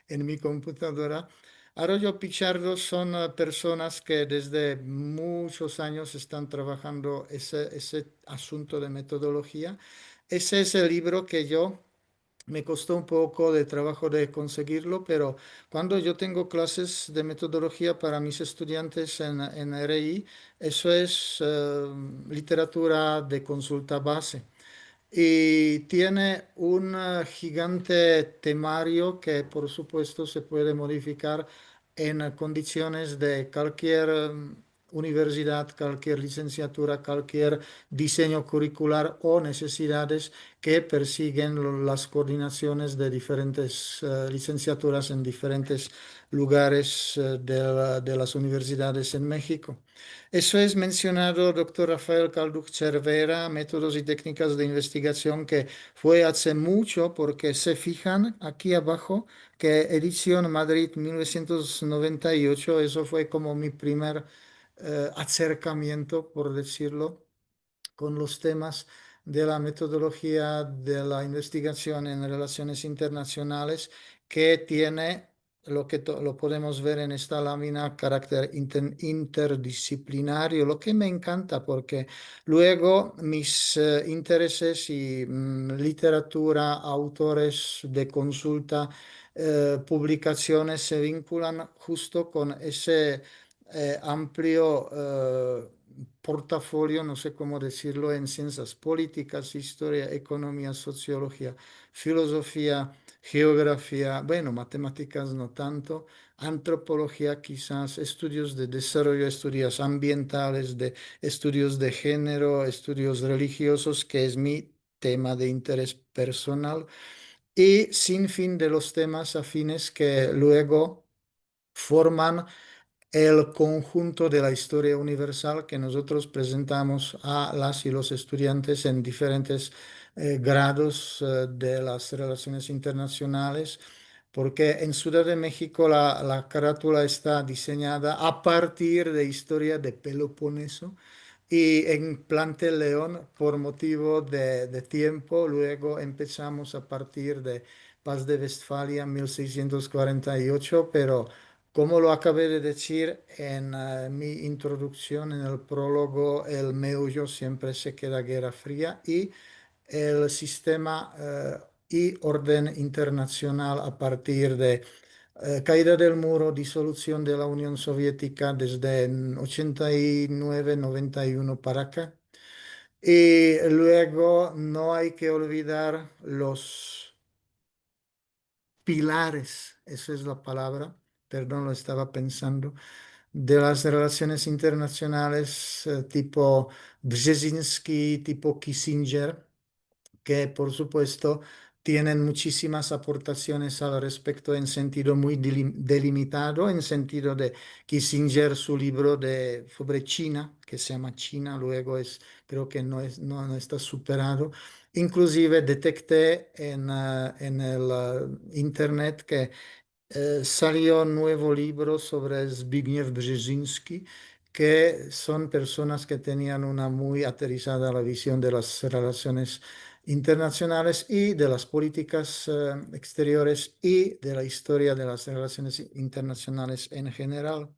en mi computadora. Arroyo Pichardo son personas que desde muchos años están trabajando ese asunto de metodología. Ese es el libro que yo me costó un poco de trabajo de conseguirlo, pero cuando yo tengo clases de metodología para mis estudiantes en RI, eso es literatura de consulta base. Y tiene un gigante temario que por supuesto se puede modificar en condiciones de cualquier universidad, cualquier licenciatura, cualquier diseño curricular o necesidades que persiguen las coordinaciones de diferentes licenciaturas en diferentes lugares de las universidades en México. Eso es mencionado doctor Rafael Calduch Cervera, métodos y técnicas de investigación, que fue hace mucho, porque se fijan aquí abajo que edición Madrid 1998, eso fue como mi primer acercamiento, por decirlo, con los temas de la metodología de la investigación en relaciones internacionales, que tiene lo que lo podemos ver en esta lámina, carácter interdisciplinario, lo que me encanta porque luego mis intereses y literatura, autores de consulta, publicaciones se vinculan justo con ese amplio portafolio, no sé cómo decirlo, en ciencias políticas, historia, economía, sociología, filosofía, geografía, bueno, matemáticas no tanto, antropología quizás, estudios de desarrollo, estudios ambientales, de estudios de género, estudios religiosos, que es mi tema de interés personal, y sin fin de los temas afines que luego forman el conjunto de la historia universal que nosotros presentamos a las y los estudiantes en diferentes grados de las relaciones internacionales, porque en Ciudad de México la carátula está diseñada a partir de historia de Peloponeso. Y en Plantel León, por motivo de tiempo, luego empezamos a partir de Paz de Westfalia 1648, pero como lo acabé de decir en mi introducción, en el prólogo, el meollo siempre se queda Guerra Fría y el sistema y orden internacional a partir de caída del muro, disolución de la Unión Soviética desde 89-91 para acá. Y luego no hay que olvidar los pilares, esa es la palabra, perdón, lo estaba pensando, de las relaciones internacionales tipo Brzezinski, tipo Kissinger, que por supuesto tienen muchísimas aportaciones al respecto en sentido muy delimitado, en sentido de Kissinger, su libro sobre China, que se llama China, luego creo que no está superado. Inclusive detecté en el internet que salió un nuevo libro sobre Zbigniew Brzezinski, que son personas que tenían una muy aterrizada la visión de las relaciones internacionales y de las políticas exteriores y de la historia de las relaciones internacionales en general.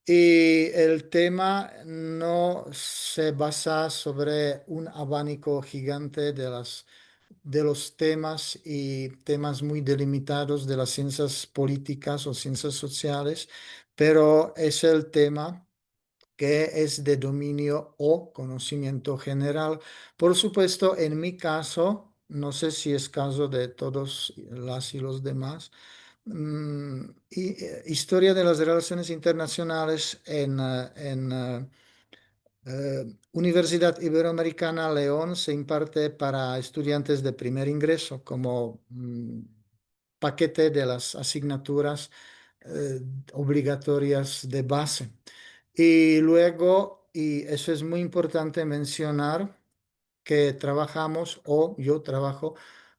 Y el tema no se basa sobre un abanico gigante de los temas y temas muy delimitados de las ciencias políticas o ciencias sociales, pero es el tema que es de dominio o conocimiento general. Por supuesto, en mi caso, no sé si es caso de todos las y los demás, historia de las relaciones internacionales en Universidad Iberoamericana León se imparte para estudiantes de primer ingreso como paquete de las asignaturas eh, obligatorias de base. Y luego, y eso es muy importante mencionar, que trabajamos o yo trabajo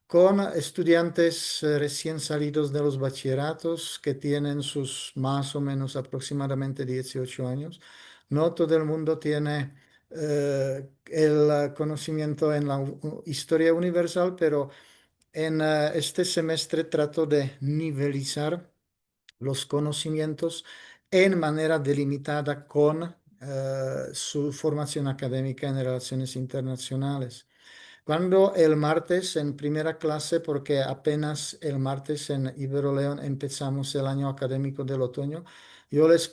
con estudiantes recién salidos de los bachilleratos que tienen sus más o menos aproximadamente 18 años. No todo el mundo tiene el conocimiento en la historia universal, pero en este semestre trato de nivelizar los conocimientos en manera delimitada con su formación académica en relaciones internacionales. Cuando el martes en primera clase, porque apenas el martes en Iberoleón empezamos el año académico del otoño, yo les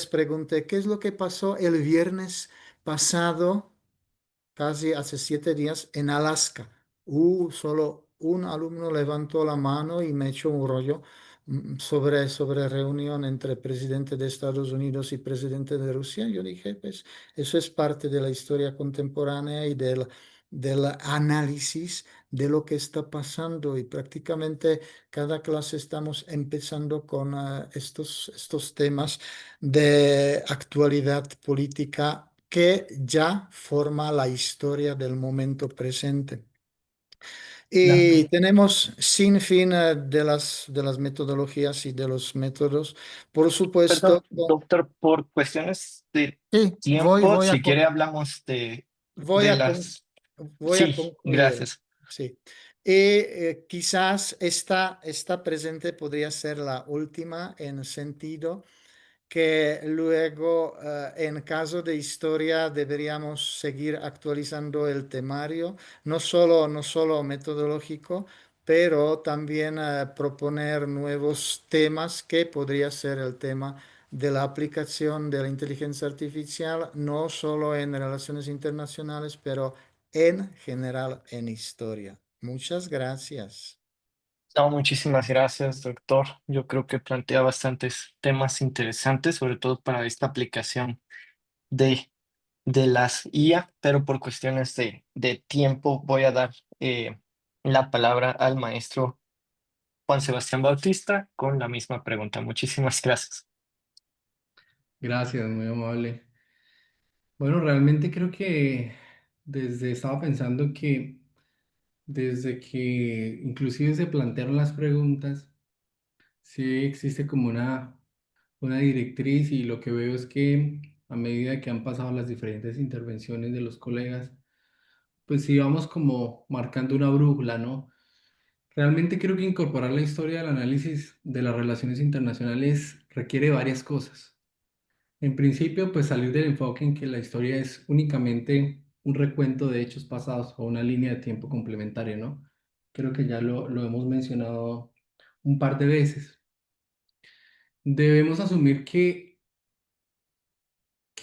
pregunté qué es lo que pasó el viernes pasado, casi hace 7 días, en Alaska. Solo un alumno levantó la mano y me echó un rollo sobre reunión entre presidente de Estados Unidos y presidente de Rusia. Yo dije, pues eso es parte de la historia contemporánea y del análisis de lo que está pasando. Y prácticamente cada clase estamos empezando con estos temas de actualidad política que ya forma la historia del momento presente. Y Claro. tenemos sin fin de las metodologías y de los métodos. Por Perdón, supuesto, doctor, por cuestiones de sí, tiempo, si quiere hablamos voy de a, las... voy a Sí, concluir. gracias. Sí. Y quizás esta presente podría ser la última en sentido que luego, en caso de historia, deberíamos seguir actualizando el temario, no solo metodológico, pero también proponer nuevos temas que podría ser el tema de la aplicación de la inteligencia artificial, no solo en relaciones internacionales, pero en general en historia. Muchas gracias. No, muchísimas gracias, doctor. Yo creo que plantea bastantes temas interesantes, sobre todo para esta aplicación de, de las IA, pero por cuestiones de tiempo voy a dar la palabra al maestro Juan Sebastián Bautista con la misma pregunta. Muchísimas gracias. Gracias, muy amable. Bueno, realmente creo que estaba pensando que desde que inclusive se plantearon las preguntas, sí existe como una directriz y lo que veo es que a medida que han pasado las diferentes intervenciones de los colegas, pues sí vamos como marcando una brújula, ¿no? Realmente creo que incorporar la historia del análisis de las relaciones internacionales requiere varias cosas. En principio, pues salir del enfoque en que la historia es únicamente un recuento de hechos pasados o una línea de tiempo complementaria, ¿no? Creo que ya lo hemos mencionado un par de veces. Debemos asumir que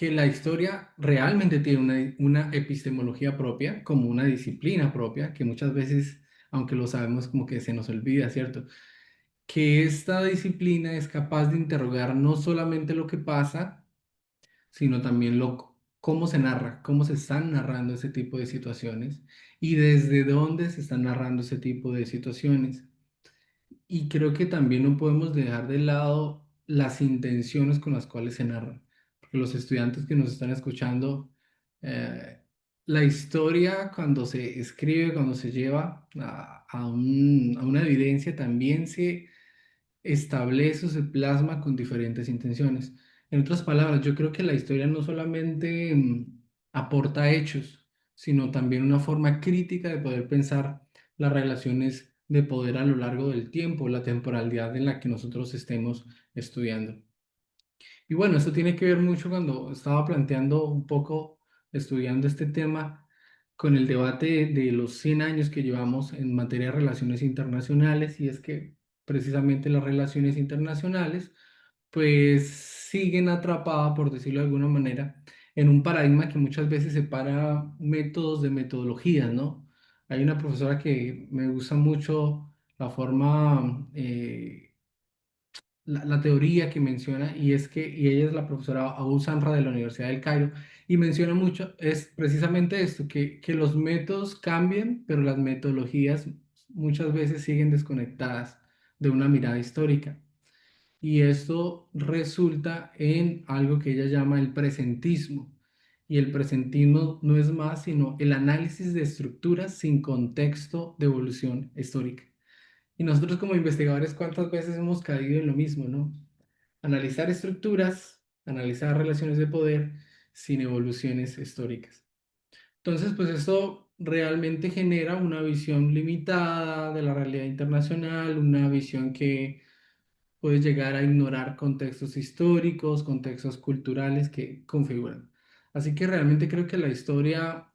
la historia realmente tiene una epistemología propia, como una disciplina propia, que muchas veces, aunque lo sabemos, como que se nos olvida, ¿cierto? Que esta disciplina es capaz de interrogar no solamente lo que pasa, sino también cómo se narra, cómo se están narrando ese tipo de situaciones y desde dónde se están narrando ese tipo de situaciones. Y creo que también no podemos dejar de lado las intenciones con las cuales se narran, porque los estudiantes que nos están escuchando, eh, la historia cuando se escribe, cuando se lleva a una evidencia, también se establece o se plasma con diferentes intenciones. En otras palabras, yo creo que la historia no solamente aporta hechos, sino también una forma crítica de poder pensar las relaciones de poder a lo largo del tiempo, la temporalidad en la que nosotros estemos estudiando. Y bueno, esto tiene que ver mucho cuando estaba planteando un poco, estudiando este tema, con el debate de los 100 años que llevamos en materia de relaciones internacionales, y es que precisamente las relaciones internacionales pues siguen atrapadas, por decirlo de alguna manera, en un paradigma que muchas veces separa métodos de metodologías, ¿no? Hay una profesora que me gusta mucho la forma, la teoría que menciona, y es que, y ella es la profesora Abu Samra de la Universidad del Cairo, y menciona mucho, es precisamente esto, que los métodos cambian, pero las metodologías muchas veces siguen desconectadas de una mirada histórica. Y esto resulta en algo que ella llama el presentismo. Y el presentismo no es más sino el análisis de estructuras sin contexto de evolución histórica. Y nosotros como investigadores, ¿cuántas veces hemos caído en lo mismo, no? Analizar estructuras, analizar relaciones de poder sin evoluciones históricas. Entonces, pues esto realmente genera una visión limitada de la realidad internacional, una visión que puedes llegar a ignorar contextos históricos, contextos culturales que configuran. Así que realmente creo que la historia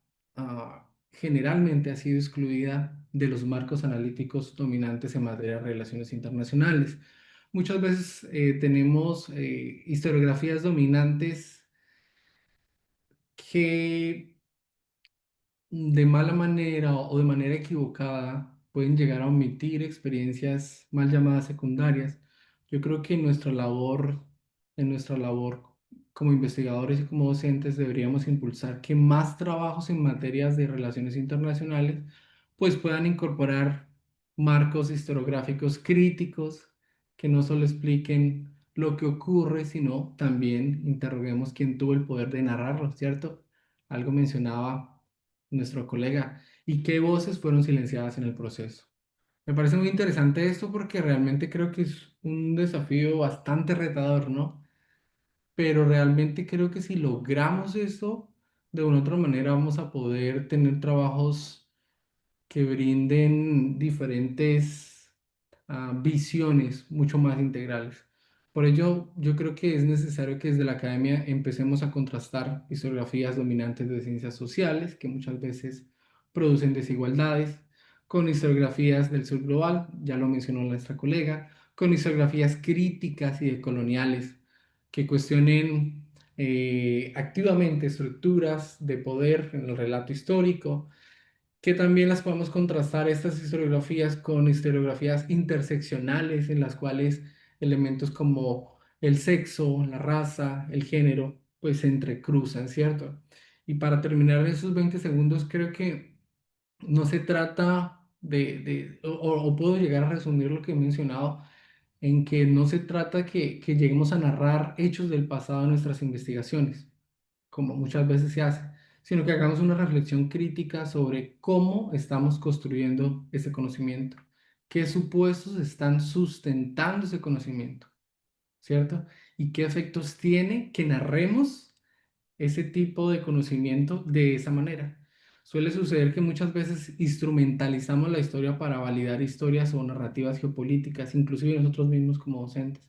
generalmente ha sido excluida de los marcos analíticos dominantes en materia de relaciones internacionales. Muchas veces tenemos historiografías dominantes que de mala manera o de manera equivocada pueden llegar a omitir experiencias mal llamadas secundarias. Yo creo que en nuestra labor como investigadores y como docentes deberíamos impulsar que más trabajos en materias de relaciones internacionales pues puedan incorporar marcos historiográficos críticos que no solo expliquen lo que ocurre, sino también interroguemos quién tuvo el poder de narrarlo, ¿cierto? Algo mencionaba nuestro colega, y qué voces fueron silenciadas en el proceso. Me parece muy interesante esto porque realmente creo que es un desafío bastante retador, ¿no? Pero realmente creo que si logramos esto, de una u otra manera vamos a poder tener trabajos que brinden diferentes visiones mucho más integrales. Por ello, yo creo que es necesario que desde la academia empecemos a contrastar historiografías dominantes de ciencias sociales, que muchas veces producen desigualdades, con historiografías del sur global, ya lo mencionó nuestra colega, con historiografías críticas y decoloniales, que cuestionen activamente estructuras de poder en el relato histórico, que también las podemos contrastar estas historiografías con historiografías interseccionales en las cuales elementos como el sexo, la raza, el género, pues se entrecruzan, ¿cierto? Y para terminar esos 20 segundos, creo que no se trata o puedo llegar a resumir lo que he mencionado, en que no se trata que lleguemos a narrar hechos del pasado en nuestras investigaciones como muchas veces se hace, sino que hagamos una reflexión crítica sobre cómo estamos construyendo ese conocimiento, qué supuestos están sustentando ese conocimiento, ¿cierto? Y qué efectos tiene que narremos ese tipo de conocimiento de esa manera. Suele suceder que muchas veces instrumentalizamos la historia para validar historias o narrativas geopolíticas, inclusive nosotros mismos como docentes.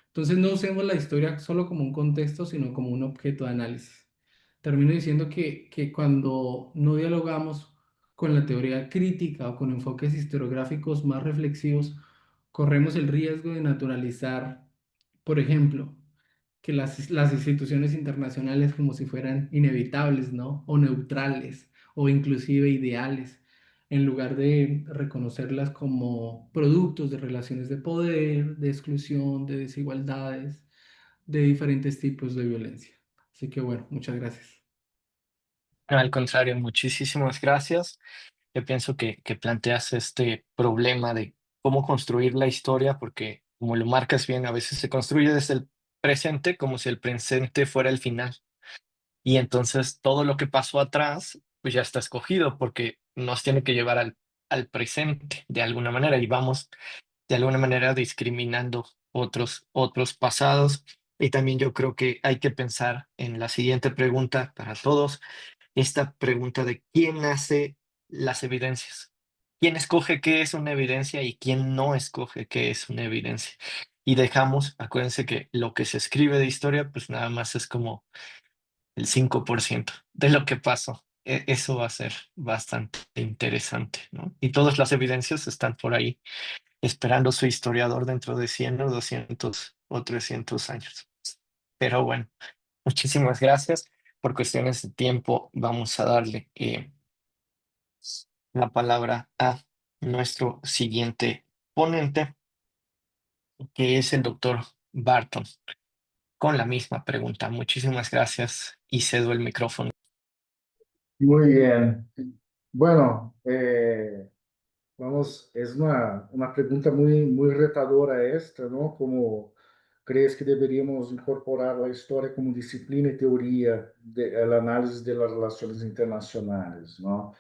Entonces no usemos la historia solo como un contexto, sino como un objeto de análisis. Termino diciendo que cuando no dialogamos con la teoría crítica o con enfoques historiográficos más reflexivos, corremos el riesgo de naturalizar, por ejemplo, que las instituciones internacionales como si fueran inevitables, ¿no? O neutrales, o inclusive ideales, en lugar de reconocerlas como productos de relaciones de poder, de exclusión, de desigualdades, de diferentes tipos de violencia. Así que bueno, muchas gracias. No, al contrario, muchísimas gracias. Yo pienso que planteas este problema de cómo construir la historia, porque como lo marcas bien, a veces se construye desde el presente como si el presente fuera el final. Y entonces todo lo que pasó atrás, pues ya está escogido, porque nos tiene que llevar al presente de alguna manera y vamos de alguna manera discriminando otros pasados. Y también yo creo que hay que pensar en la siguiente pregunta para todos, esta pregunta de quién hace las evidencias, quién escoge qué es una evidencia y quién no escoge qué es una evidencia. y dejamos, acuérdense que lo que se escribe de historia, pues nada más es como el 5% de lo que pasó. Eso va a ser bastante interesante, ¿no? Y todas las evidencias están por ahí esperando su historiador dentro de 100 o 200 o 300 años. Pero bueno, muchísimas gracias. Por cuestiones de tiempo, vamos a darle la palabra a nuestro siguiente ponente, que es el doctor Barton, con la misma pregunta. Muchísimas gracias y cedo el micrófono. Muy bien. Bueno, vamos, es una pregunta muy retadora esta, ¿no? ¿Cómo crees que deberíamos incorporar la historia como disciplina y teoría del análisis de las relaciones internacionales, ¿no?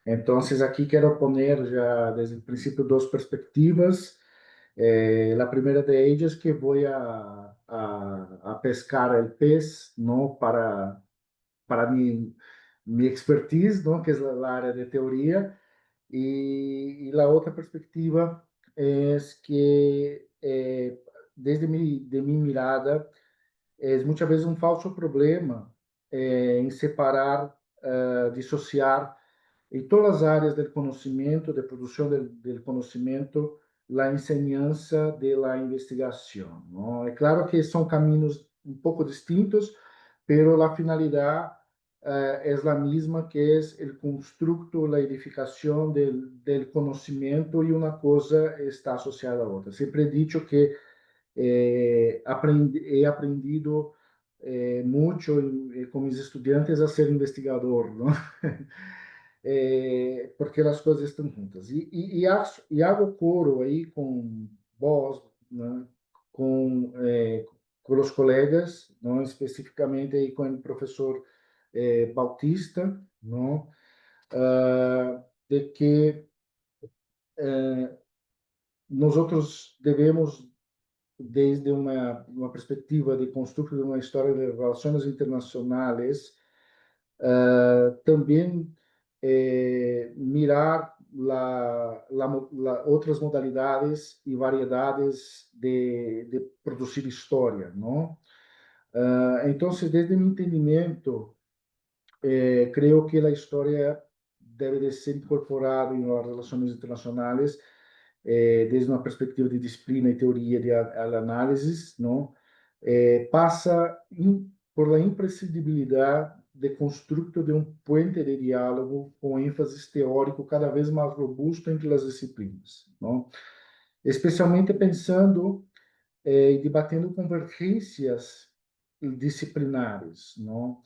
Entonces, aquí quiero poner ya desde el principio dos perspectivas. La primera de ellas es que voy a pescar el pez, ¿no? Para mi expertise, ¿no? Que es la área de teoría. Y la otra perspectiva es que, desde de mi mirada, es muchas veces un falso problema en separar, dissociar em todas as áreas do conhecimento, de produção do conhecimento, a enseñança da investigação. ¿No? É claro que são caminhos um pouco distintos, pero a finalidade é a mesma, que é o construto, a edificação do conhecimento, e uma coisa está associada à outra. Sempre he dicho que he aprendido mucho con mis estudiantes a ser investigador, ¿no? Porque as coisas estão juntas. E hago coro aí com vós, né? Com os colegas, não? Especificamente aí com o professor Bautista, não? De que nós outros devemos, desde uma perspectiva de construir uma história de relações internacionais, também mirar outras modalidades e variedades de produzir história, não? Então, desde meu entendimento, creio que a história deve de ser incorporada em las relações internacionais, desde uma perspectiva de disciplina e teoria de análise, não? Passa por la imprescindibilidade de construto de um puente de diálogo com ênfase teórico cada vez mais robusto entre as disciplinas, não? Especialmente pensando e debatendo convergências disciplinares, não?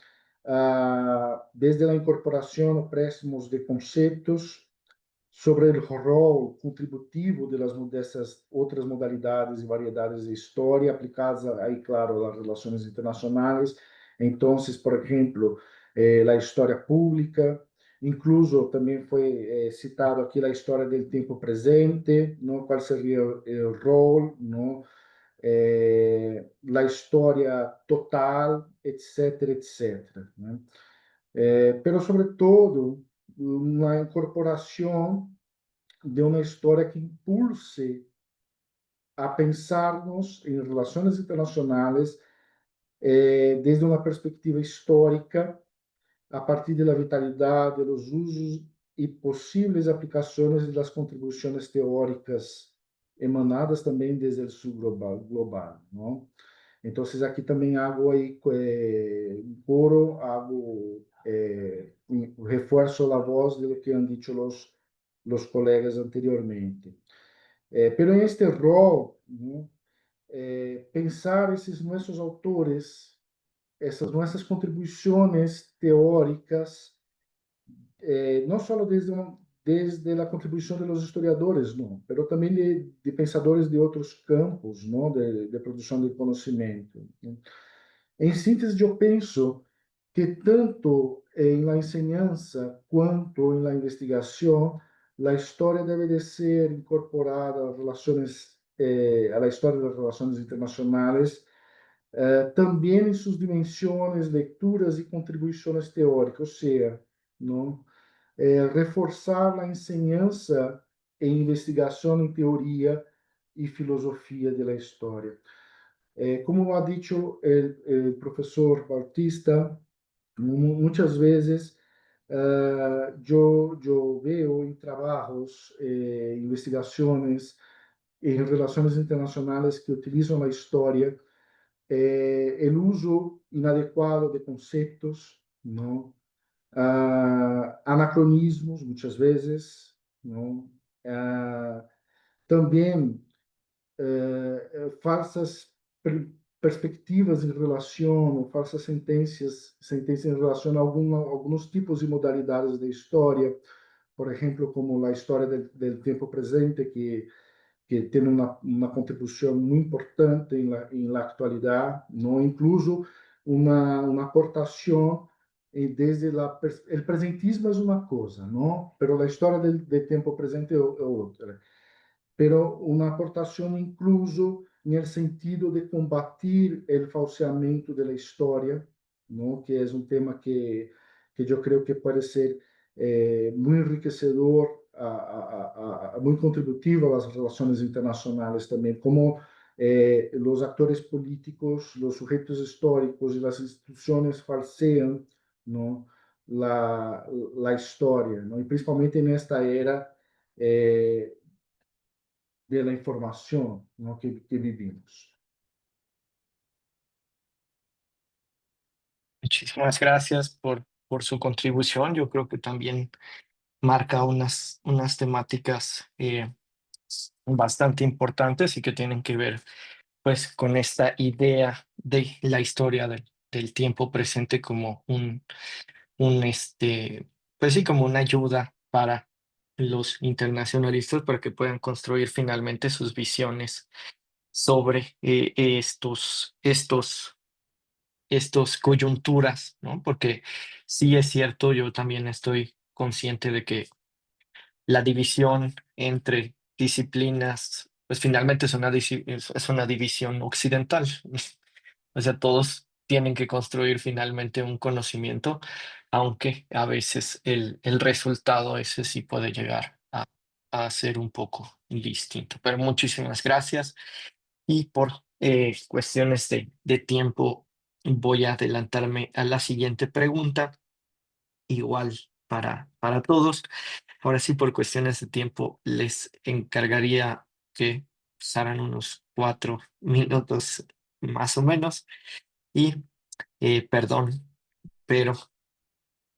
Desde a incorporação préstimos de conceitos sobre o rol contributivo dessas outras modalidades e variedades de história aplicadas aí, claro, às relações internacionais. Então, por exemplo, a história pública, incluso também foi citado aqui a história do tempo presente, não? Qual seria o rol, não? A história total, etc., etc., né? Pero, sobretudo, uma incorporação de uma história que impulse a pensarmos em relações internacionais desde uma perspectiva histórica, a partir da vitalidade, dos usos e possíveis aplicações das contribuições teóricas emanadas também desde o sul global, não? Então, aqui também hago aí um coro, hago reforço a voz de lo que han dicho los colegas anteriormente. Pero en este rol, ¿no? Pensar esses nossos autores, essas nossas contribuições teóricas, não só desde a contribuição dos historiadores, não, mas também de pensadores de outros campos, não, de produção de conhecimento. Em síntese, eu penso que tanto em la enseñanza quanto em la investigação, a história deve de ser incorporada às relações, a la história das relações internacionais, também em suas dimensões, leituras e contribuições teóricas, ou seja, não, reforçar a enseñança e investigação em teoria y filosofía de la historia. Como ha dicho el profesor Bautista, muchas veces yo veo en trabajos, investigaciones en relaciones internacionales que utilizan la historia, el uso inadecuado de conceptos, ¿no? Anacronismos muchas veces, ¿no? Ah, También falsas perspectivas em relação, ou falsas sentenças em relação a alguns tipos de modalidades de história, por exemplo, como a história do tempo presente, que tem uma contribuição muito importante em la atualidade, não incluso uma aportação desde o presentismo é uma coisa, não? Pero a história do tempo presente é outra. Pero una aportación incluso en el sentido de combatir el falseamiento de la historia, ¿no? Que es un tema que yo creo que puede ser muy enriquecedor, muy contributivo a las relaciones internacionales también, como los actores políticos, los sujetos históricos y las instituciones falsean, ¿no? la historia, ¿no? Y principalmente en esta era de la información, ¿no? que vivimos. Muchísimas gracias por su contribución. Yo creo que también marca unas temáticas bastante importantes y que tienen que ver pues con esta idea de la historia del tiempo presente como pues sí, como una ayuda para los internacionalistas para que puedan construir finalmente sus visiones sobre estos coyunturas, ¿no? Porque sí es cierto, yo también estoy consciente de que la división entre disciplinas, pues finalmente es una división occidental. O sea, todos tienen que construir finalmente un conocimiento, aunque a veces el resultado ese sí puede llegar a ser un poco distinto. Pero muchísimas gracias. Y por cuestiones de tiempo, voy a adelantarme a la siguiente pregunta, igual para todos. Ahora sí, por cuestiones de tiempo, les encargaría que pasaran unos 4 minutos más o menos. Y perdón, pero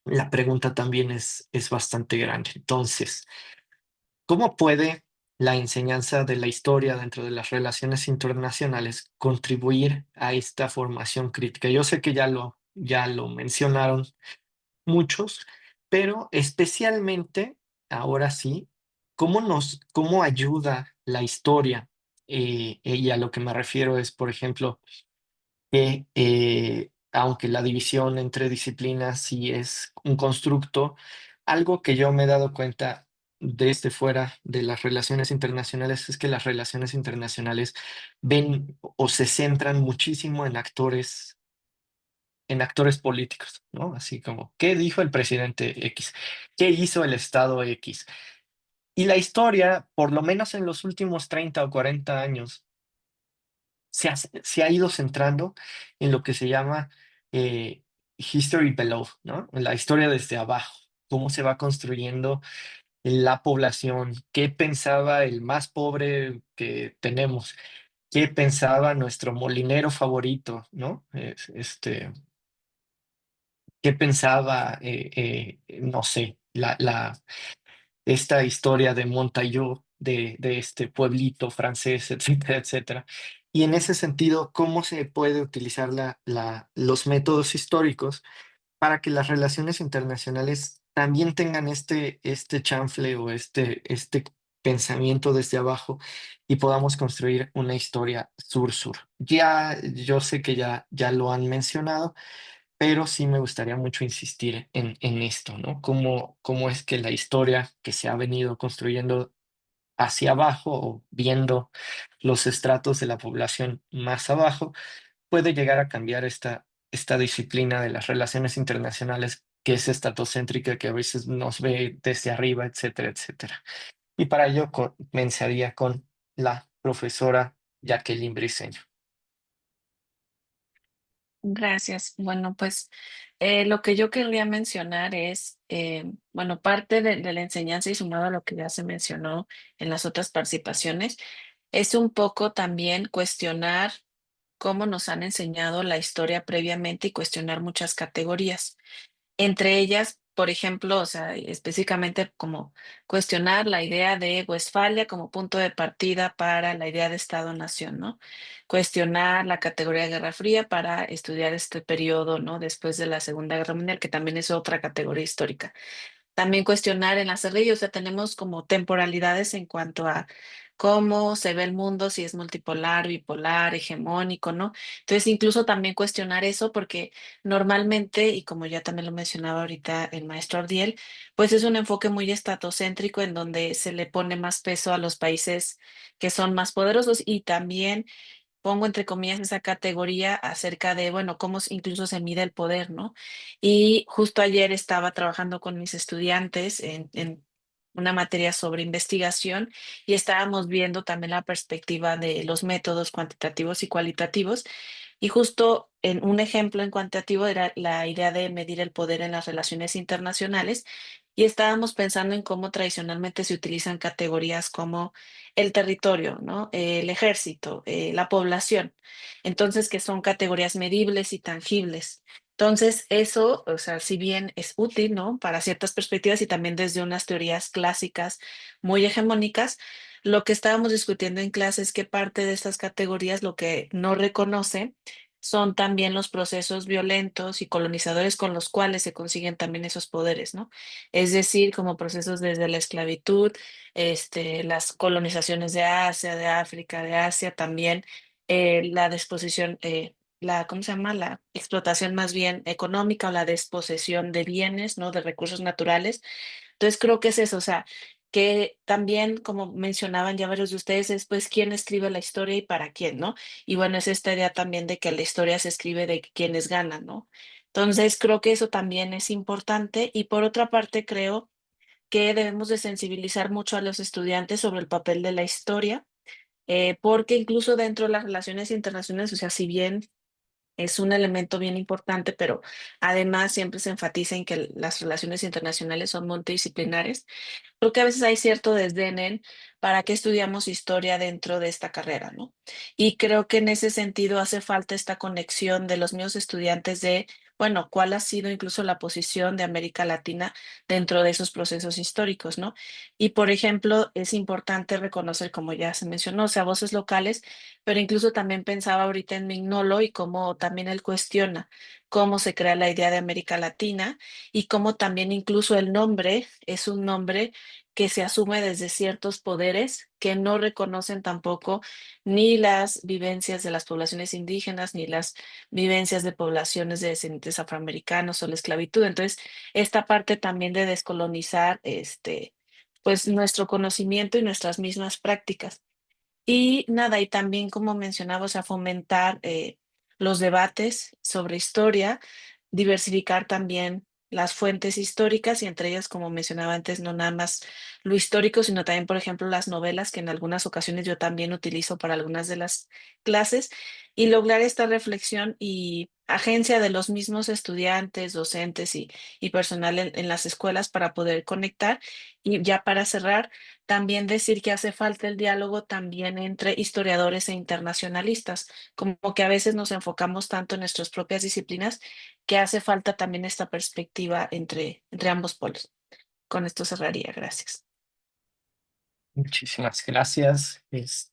la pregunta también es bastante grande. Entonces, ¿cómo puede la enseñanza de la historia dentro de las relaciones internacionales contribuir a esta formación crítica? Yo sé que ya lo mencionaron muchos, pero especialmente, ahora sí, cómo ayuda la historia? Y a lo que me refiero es, por ejemplo, que aunque la división entre disciplinas sí es un constructo, algo que yo me he dado cuenta desde fuera de las relaciones internacionales es que las relaciones internacionales ven o se centran muchísimo en actores políticos, ¿no? Así como, ¿qué dijo el presidente X? ¿Qué hizo el Estado X? Y la historia, por lo menos en los últimos 30 o 40 años, se ha ido centrando en lo que se llama history below, ¿no? La historia desde abajo, cómo se va construyendo la población, qué pensaba el más pobre que tenemos, qué pensaba nuestro molinero favorito, ¿no? Qué pensaba, no sé, esta historia de Montaillou, de este pueblito francés, etcétera, etcétera. Y en ese sentido, ¿cómo se puede utilizar los métodos históricos para que las relaciones internacionales también tengan este chanfle o este pensamiento desde abajo y podamos construir una historia sur-sur? Ya, yo sé que ya lo han mencionado, pero sí me gustaría mucho insistir en esto, ¿no? Cómo es que la historia que se ha venido construyendo hacia abajo o viendo los estratos de la población más abajo puede llegar a cambiar esta disciplina de las relaciones internacionales que es estatocéntrica, que a veces nos ve desde arriba, etcétera, etcétera. Y para ello comenzaría con la profesora Jacqueline Briceño. Gracias. Bueno, pues lo que yo querría mencionar es, bueno, parte de la enseñanza y sumado a lo que ya se mencionó en las otras participaciones, es un poco también cuestionar cómo nos han enseñado la historia previamente y cuestionar muchas categorías. Entre ellas, por ejemplo, o sea, específicamente como cuestionar la idea de Westfalia como punto de partida para la idea de Estado-Nación, ¿no? Cuestionar la categoría de Guerra Fría para estudiar este periodo, ¿no? Después de la Segunda Guerra Mundial, que también es otra categoría histórica. También cuestionar en la cerrilla, o sea, tenemos como temporalidades en cuanto a cómo se ve el mundo, si es multipolar, bipolar, hegemónico, ¿no? Entonces, incluso también cuestionar eso, porque normalmente, y como ya también lo mencionaba ahorita el maestro Ardiel, pues es un enfoque muy estatocéntrico en donde se le pone más peso a los países que son más poderosos y también pongo entre comillas esa categoría acerca de, bueno, incluso se mide el poder, ¿no? Y justo ayer estaba trabajando con mis estudiantes en una materia sobre investigación y estábamos viendo también la perspectiva de los métodos cuantitativos y cualitativos. Y justo en un ejemplo en cuantitativo era la idea de medir el poder en las relaciones internacionales y estábamos pensando en cómo tradicionalmente se utilizan categorías como el territorio, ¿no? El ejército, la población. Entonces, que son categorías medibles y tangibles. Entonces, eso, o sea, si bien es útil, ¿no? Para ciertas perspectivas y también desde unas teorías clásicas muy hegemónicas, lo que estábamos discutiendo en clase es que parte de estas categorías lo que no reconoce son también los procesos violentos y colonizadores con los cuales se consiguen también esos poderes, ¿no? Es decir, como procesos desde la esclavitud, las colonizaciones de Asia, de África, de Asia, también la disposición, ¿cómo se llama? La explotación más bien económica o la desposesión de bienes, ¿no? De recursos naturales. Entonces creo que es eso, o sea, que también, como mencionaban ya varios de ustedes, es pues quién escribe la historia y para quién, ¿no? Y bueno, es esta idea también de que la historia se escribe de quienes ganan, ¿no? Entonces creo que eso también es importante y por otra parte creo que debemos de sensibilizar mucho a los estudiantes sobre el papel de la historia, porque incluso dentro de las relaciones internacionales, o sea, si bien es un elemento bien importante, pero además siempre se enfatiza en que las relaciones internacionales son multidisciplinares. Creo que a veces hay cierto desdén en para qué estudiamos historia dentro de esta carrera, ¿no? Y creo que en ese sentido hace falta esta conexión de los mismos estudiantes de, bueno, cuál ha sido incluso la posición de América Latina dentro de esos procesos históricos, ¿no? Y por ejemplo, es importante reconocer, como ya se mencionó, o sea, voces locales, pero incluso también pensaba ahorita en Mignolo y cómo también él cuestiona cómo se crea la idea de América Latina y cómo también incluso el nombre es un nombre que se asume desde ciertos poderes que no reconocen tampoco ni las vivencias de las poblaciones indígenas, ni las vivencias de poblaciones de descendientes afroamericanos o la esclavitud. Entonces, esta parte también de descolonizar, pues nuestro conocimiento y nuestras mismas prácticas. Y nada, y también como mencionaba, o sea, fomentar los debates sobre historia, diversificar también las fuentes históricas y entre ellas, como mencionaba antes, no nada más lo histórico, sino también, por ejemplo, las novelas que en algunas ocasiones yo también utilizo para algunas de las clases y lograr esta reflexión y agencia de los mismos estudiantes, docentes y personal en las escuelas para poder conectar. Y ya para cerrar, también decir que hace falta el diálogo también entre historiadores e internacionalistas, como que a veces nos enfocamos tanto en nuestras propias disciplinas que hace falta también esta perspectiva entre ambos polos. Con esto cerraría, gracias. Muchísimas gracias.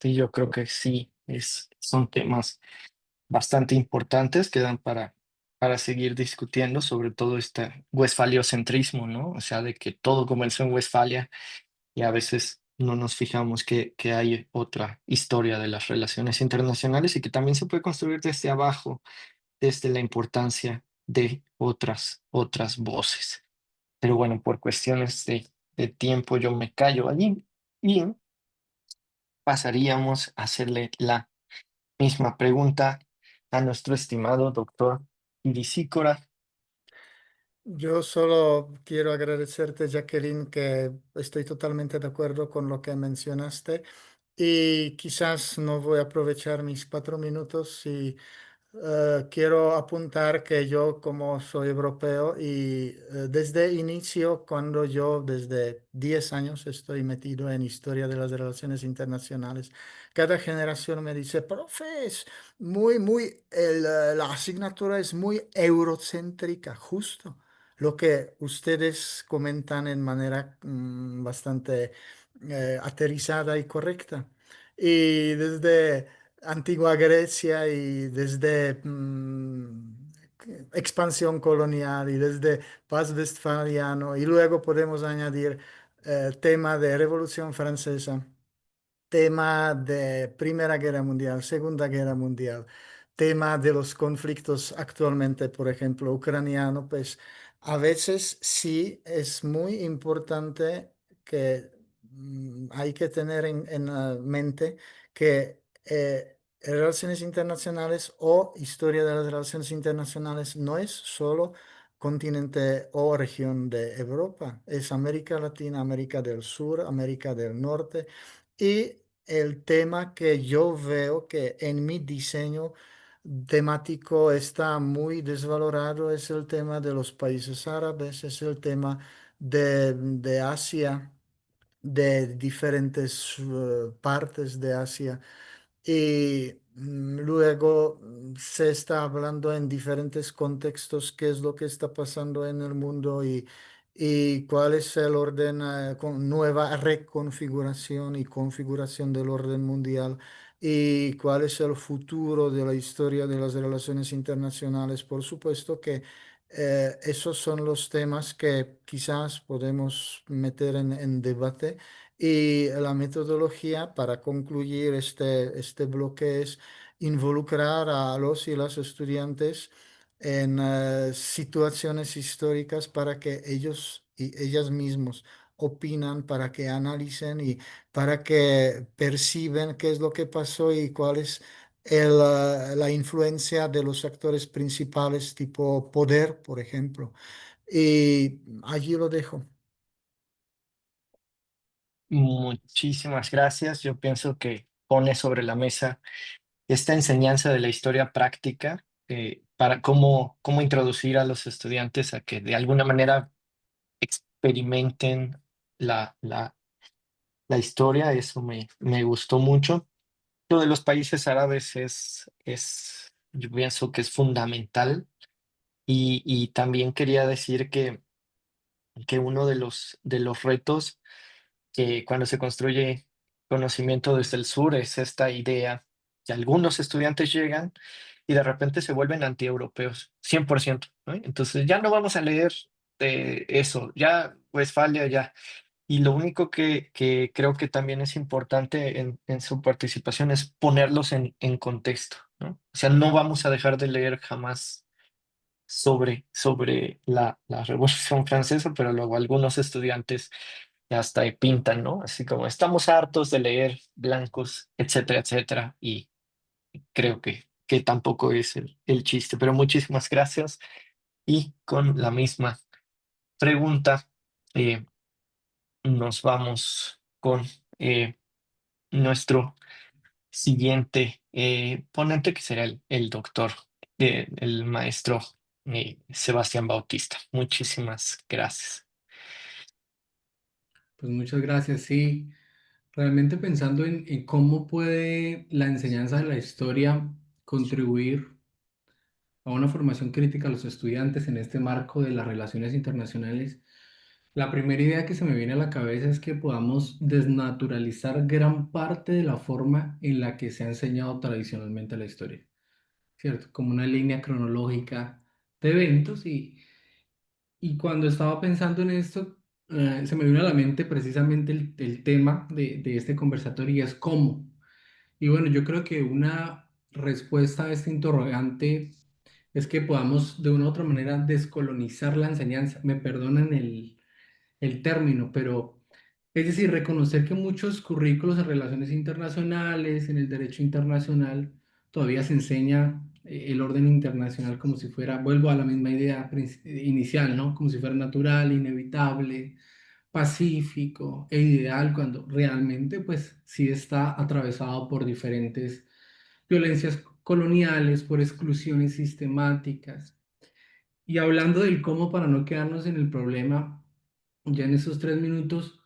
Yo creo que sí, son temas bastante importantes que dan para seguir discutiendo, sobre todo este westfaliocentrismo, ¿no? O sea, de que todo comenzó en Westfalia y a veces no nos fijamos que hay otra historia de las relaciones internacionales y que también se puede construir desde abajo, desde la importancia de otras voces. Pero bueno, por cuestiones de tiempo yo me callo allí y pasaríamos a hacerle la misma pregunta a nuestro estimado doctor Irisícora. Yo solo quiero agradecerte, Jacqueline, que estoy totalmente de acuerdo con lo que mencionaste Y quizás no voy a aprovechar mis 4 minutos y quiero apuntar que yo como soy europeo y desde inicio, cuando yo desde 10 años estoy metido en historia de las relaciones internacionales, cada generación me dice, profe, es la asignatura es muy eurocéntrica, justo lo que ustedes comentan en manera bastante aterrizada y correcta. Y desde antigua Grecia y desde expansión colonial y desde paz westfaliano y luego podemos añadir tema de Revolución Francesa, tema de Primera Guerra Mundial, Segunda Guerra Mundial, tema de los conflictos actualmente, por ejemplo, ucraniano, pues a veces sí es muy importante que hay que tener en la mente que relaciones internacionales o historia de las relaciones internacionales no es solo continente o región de Europa, es América Latina, América del Sur, América del Norte. Y el tema que yo veo que en mi diseño temático está muy desvalorado es el tema de los países árabes, es el tema de Asia, de diferentes partes de Asia. Y luego se está hablando en diferentes contextos qué es lo que está pasando en el mundo y cuál es el orden, con nueva reconfiguración y configuración del orden mundial y cuál es el futuro de la historia de las relaciones internacionales. Por supuesto que esos son los temas que quizás podemos meter en debate y la metodología para concluir este bloque es involucrar a los y las estudiantes en situaciones históricas para que ellos y ellas mismos opinan, para que analicen y para que perciben qué es lo que pasó y cuál es la influencia de los actores principales, tipo poder, por ejemplo. Y allí lo dejo. Muchísimas gracias. Yo pienso que pone sobre la mesa esta enseñanza de la historia práctica para cómo introducir a los estudiantes a que de alguna manera experimenten la historia. Eso me gustó mucho. Lo de los países árabes yo pienso que es fundamental. Y también quería decir que uno de los retos que cuando se construye conocimiento desde el sur es esta idea que algunos estudiantes llegan y de repente se vuelven antieuropeos, 100%, ¿no? Entonces ya no vamos a leer eso, ya Westfalia, ya. Y lo único que creo que también es importante en su participación es ponerlos en contexto, ¿no? O sea, no vamos a dejar de leer jamás sobre la Revolución Francesa, pero luego algunos estudiantes hasta ahí pintan, ¿no? Así como estamos hartos de leer blancos, etcétera, etcétera, y creo que tampoco es el chiste, pero muchísimas gracias. Y con la misma pregunta, eh, nos vamos con nuestro siguiente ponente, que será el doctor, el maestro Sebastián Bautista. Muchísimas gracias. Pues muchas gracias, sí. Realmente pensando en cómo puede la enseñanza de la historia contribuir a una formación crítica a los estudiantes en este marco de las relaciones internacionales, la primera idea que se me viene a la cabeza es que podamos desnaturalizar gran parte de la forma en la que se ha enseñado tradicionalmente la historia, ¿cierto? Como una línea cronológica de eventos y cuando estaba pensando en esto, se me vino a la mente precisamente el tema de este conversatorio y es cómo. Y bueno, yo creo que una respuesta a este interrogante es que podamos de una u otra manera descolonizar la enseñanza. Me perdonan el término, pero es decir, reconocer que muchos currículos en relaciones internacionales, en el derecho internacional, todavía se enseña el orden internacional como si fuera, vuelvo a la misma idea inicial, ¿no? Como si fuera natural, inevitable, pacífico e ideal cuando realmente pues sí está atravesado por diferentes violencias coloniales, por exclusiones sistemáticas. Y hablando del cómo para no quedarnos en el problema, ya en esos 3 minutos,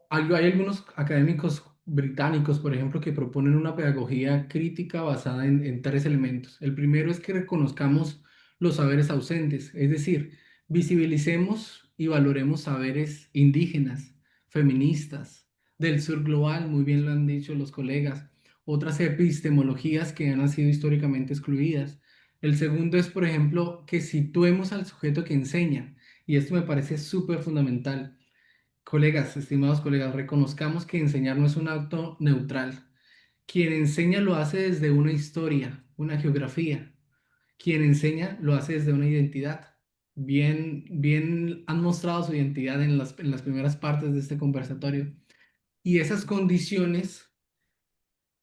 hay algunos académicos británicos, por ejemplo, que proponen una pedagogía crítica basada en 3 elementos. El primero es que reconozcamos los saberes ausentes, es decir, visibilicemos y valoremos saberes indígenas, feministas, del sur global, muy bien lo han dicho los colegas, otras epistemologías que han sido históricamente excluidas. El segundo es, por ejemplo, que situemos al sujeto que enseña, y esto me parece súper fundamental. Colegas, estimados colegas, reconozcamos que enseñar no es un acto neutral. Quien enseña lo hace desde una historia, una geografía. Quien enseña lo hace desde una identidad. Bien, bien han mostrado su identidad en las primeras partes de este conversatorio. Y esas condiciones,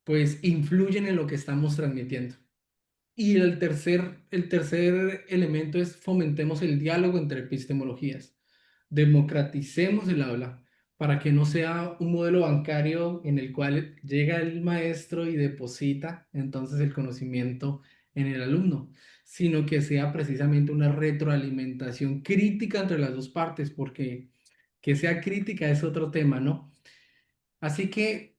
pues, influyen en lo que estamos transmitiendo. Y el tercer elemento es fomentemos el diálogo entre epistemologías. Democraticemos el aula para que no sea un modelo bancario en el cual llega el maestro y deposita entonces el conocimiento en el alumno, sino que sea precisamente una retroalimentación crítica entre las dos partes, porque que sea crítica es otro tema, ¿no? Así que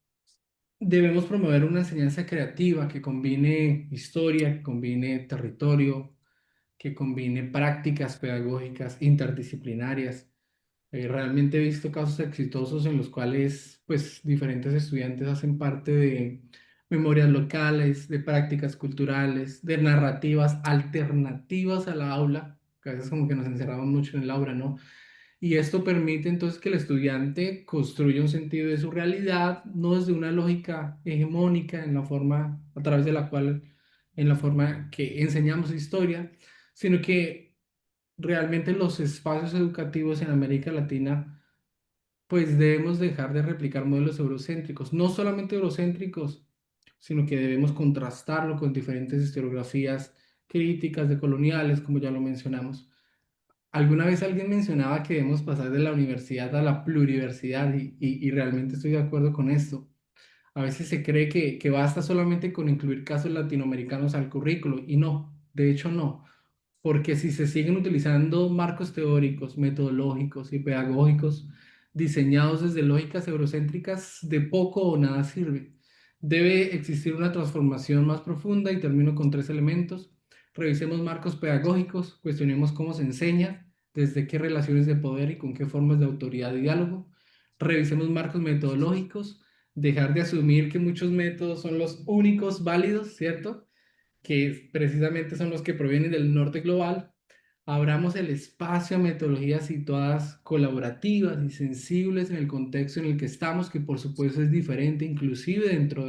debemos promover una enseñanza creativa que combine historia, que combine territorio, que combine prácticas pedagógicas interdisciplinarias. Realmente he visto casos exitosos en los cuales pues diferentes estudiantes hacen parte de memorias locales, de prácticas culturales, de narrativas alternativas a la aula, que a veces como que nos encerramos mucho en el aula, ¿no? Y esto permite entonces que el estudiante construya un sentido de su realidad, no desde una lógica hegemónica en la forma a través de la cual, en la forma que enseñamos historia, sino que realmente los espacios educativos en América Latina, pues debemos dejar de replicar modelos eurocéntricos, no solamente eurocéntricos, sino que debemos contrastarlo con diferentes historiografías críticas de coloniales, como ya lo mencionamos. Alguna vez alguien mencionaba que debemos pasar de la universidad a la pluriversidad y realmente estoy de acuerdo con esto. A veces se cree que basta solamente con incluir casos latinoamericanos al currículo y no, de hecho no, porque si se siguen utilizando marcos teóricos, metodológicos y pedagógicos diseñados desde lógicas eurocéntricas, de poco o nada sirve. Debe existir una transformación más profunda y termino con 3 elementos. Revisemos marcos pedagógicos, cuestionemos cómo se enseña, desde qué relaciones de poder y con qué formas de autoridad y diálogo. Revisemos marcos metodológicos, dejar de asumir que muchos métodos son los únicos válidos, ¿cierto? Que precisamente son los que provienen del norte global. Abramos el espacio a metodologías situadas colaborativas y sensibles en el contexto en el que estamos, que por supuesto es diferente, inclusive dentro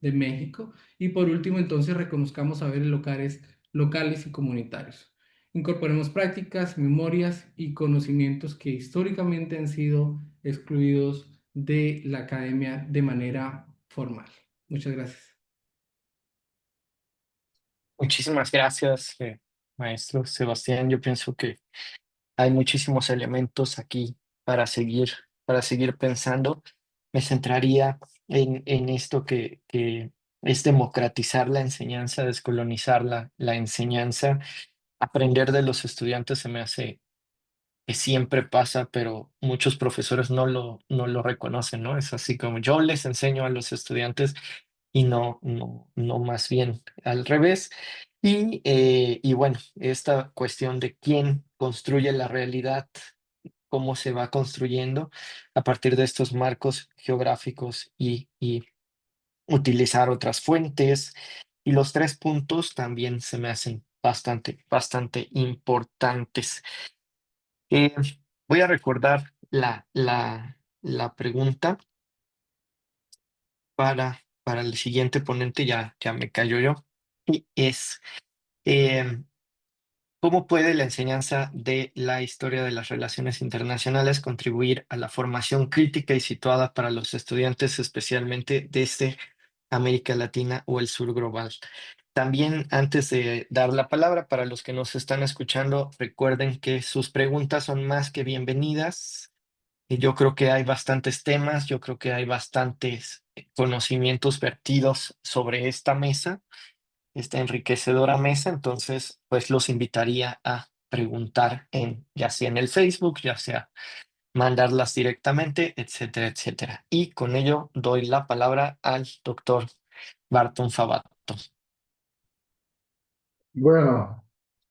de México. Y por último, entonces, reconozcamos saberes locales y comunitarios. Incorporemos prácticas, memorias y conocimientos que históricamente han sido excluidos de la academia de manera formal. Muchas gracias. Muchísimas gracias, maestro Sebastián. Yo pienso que hay muchísimos elementos aquí para seguir pensando. Me centraría en esto que es democratizar la enseñanza, descolonizar la enseñanza. Aprender de los estudiantes se me hace que siempre pasa, pero muchos profesores no lo reconocen, ¿no? Es así como yo les enseño a los estudiantes y no más bien al revés. Y bueno, esta cuestión de quién construye la realidad, cómo se va construyendo a partir de estos marcos geográficos y utilizar otras fuentes. Y los 3 puntos también se me hacen bastante importantes. Eh, Voy a recordar la pregunta para el siguiente ponente, ya me callo yo, y es, eh, ¿cómo puede la enseñanza de la historia de las relaciones internacionales contribuir a la formación crítica y situada para los estudiantes, especialmente desde América Latina o el sur global? También antes de dar la palabra para los que nos están escuchando, recuerden que sus preguntas son más que bienvenidas. Y yo creo que hay bastantes temas, yo creo que hay bastantes conocimientos vertidos sobre esta mesa, esta enriquecedora mesa. Entonces, pues los invitaría a preguntar ya sea en el Facebook, ya sea mandarlas directamente, etcétera, etcétera. Y con ello doy la palabra al doctor Barton Fabato. Bueno,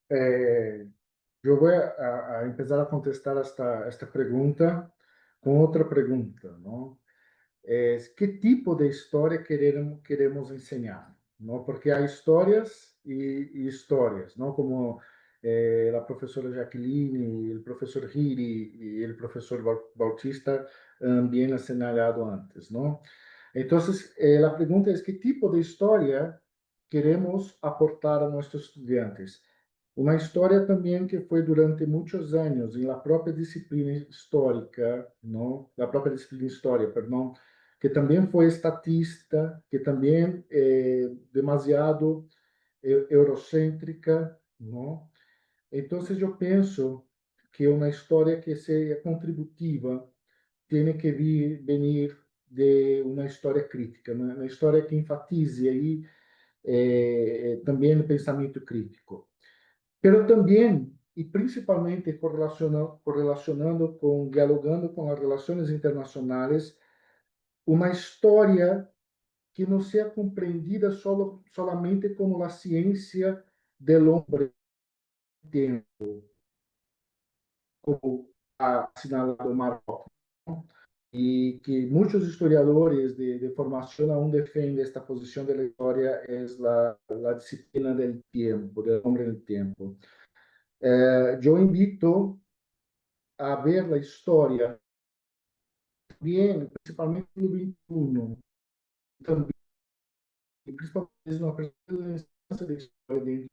yo voy a empezar a contestar esta pregunta con otra pregunta, ¿no? Es qué tipo de historia queremos enseñar, ¿no? Porque hay historias y historias, ¿no? Como la profesora Jacqueline, el profesor Giri y el profesor Bautista bien han señalado antes, ¿no? Entonces, la pregunta es qué tipo de historia queremos aportar a nuestros estudiantes. Una historia también que fue durante muchos años en la propia disciplina histórica, ¿no? La propia disciplina historia, perdón, que también fue estatista, que también demasiado eurocêntrica, ¿no? Entonces yo pienso que una historia que sea contributiva tiene que venir de una historia crítica, una historia que enfatice ahí también el pensamiento crítico. Pero también, y principalmente correlacionando con, dialogando con las relaciones internacionales, una historia que no sea comprendida solamente como la ciencia del hombre tiempo, como ha señalado Marco, ¿no? Y que muchos historiadores de formación aún defienden esta posición de la historia es la disciplina del tiempo, del hombre del tiempo. Yo invito a ver la historia bien, principalmente del 21, también, principalmente desde una perspectiva de historia de disciplina,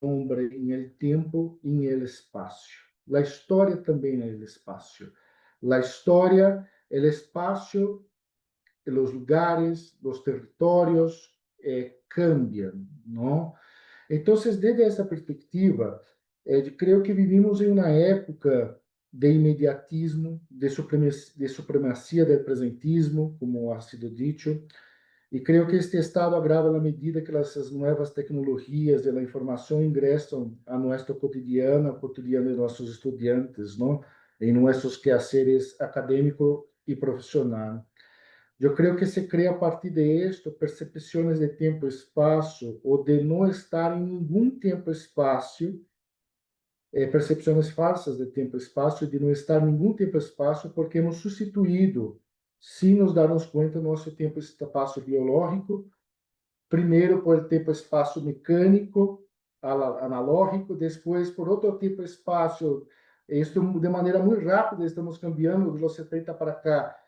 hombre en el tiempo y en el espacio. La historia también en el espacio. La historia, el espacio, los lugares, los territorios cambian, ¿no? Entonces, desde essa perspectiva, creio que vivimos em uma época de imediatismo, de supremacia del presentismo, como ha sido dicho, e creio que este estado agrava na medida que essas novas tecnologias da informação ingressam a nosso cotidiano, ao cotidiano de nossos estudantes, não? Em nossos quehaceres acadêmico e profissional. Eu creio que se cria a partir de esto percepções de tempo e espaço, ou de não estar em nenhum tempo e espaço, percepções falsas de tempo e espaço, de não estar em nenhum tempo e espaço, porque hemos substituído, se nos darmos conta, nosso tempo e espaço biológico, primeiro por tempo-espaço mecânico, analógico, depois por outro tempo-espaço, isto de maneira muito rápida, estamos cambiando dos 70 para cá,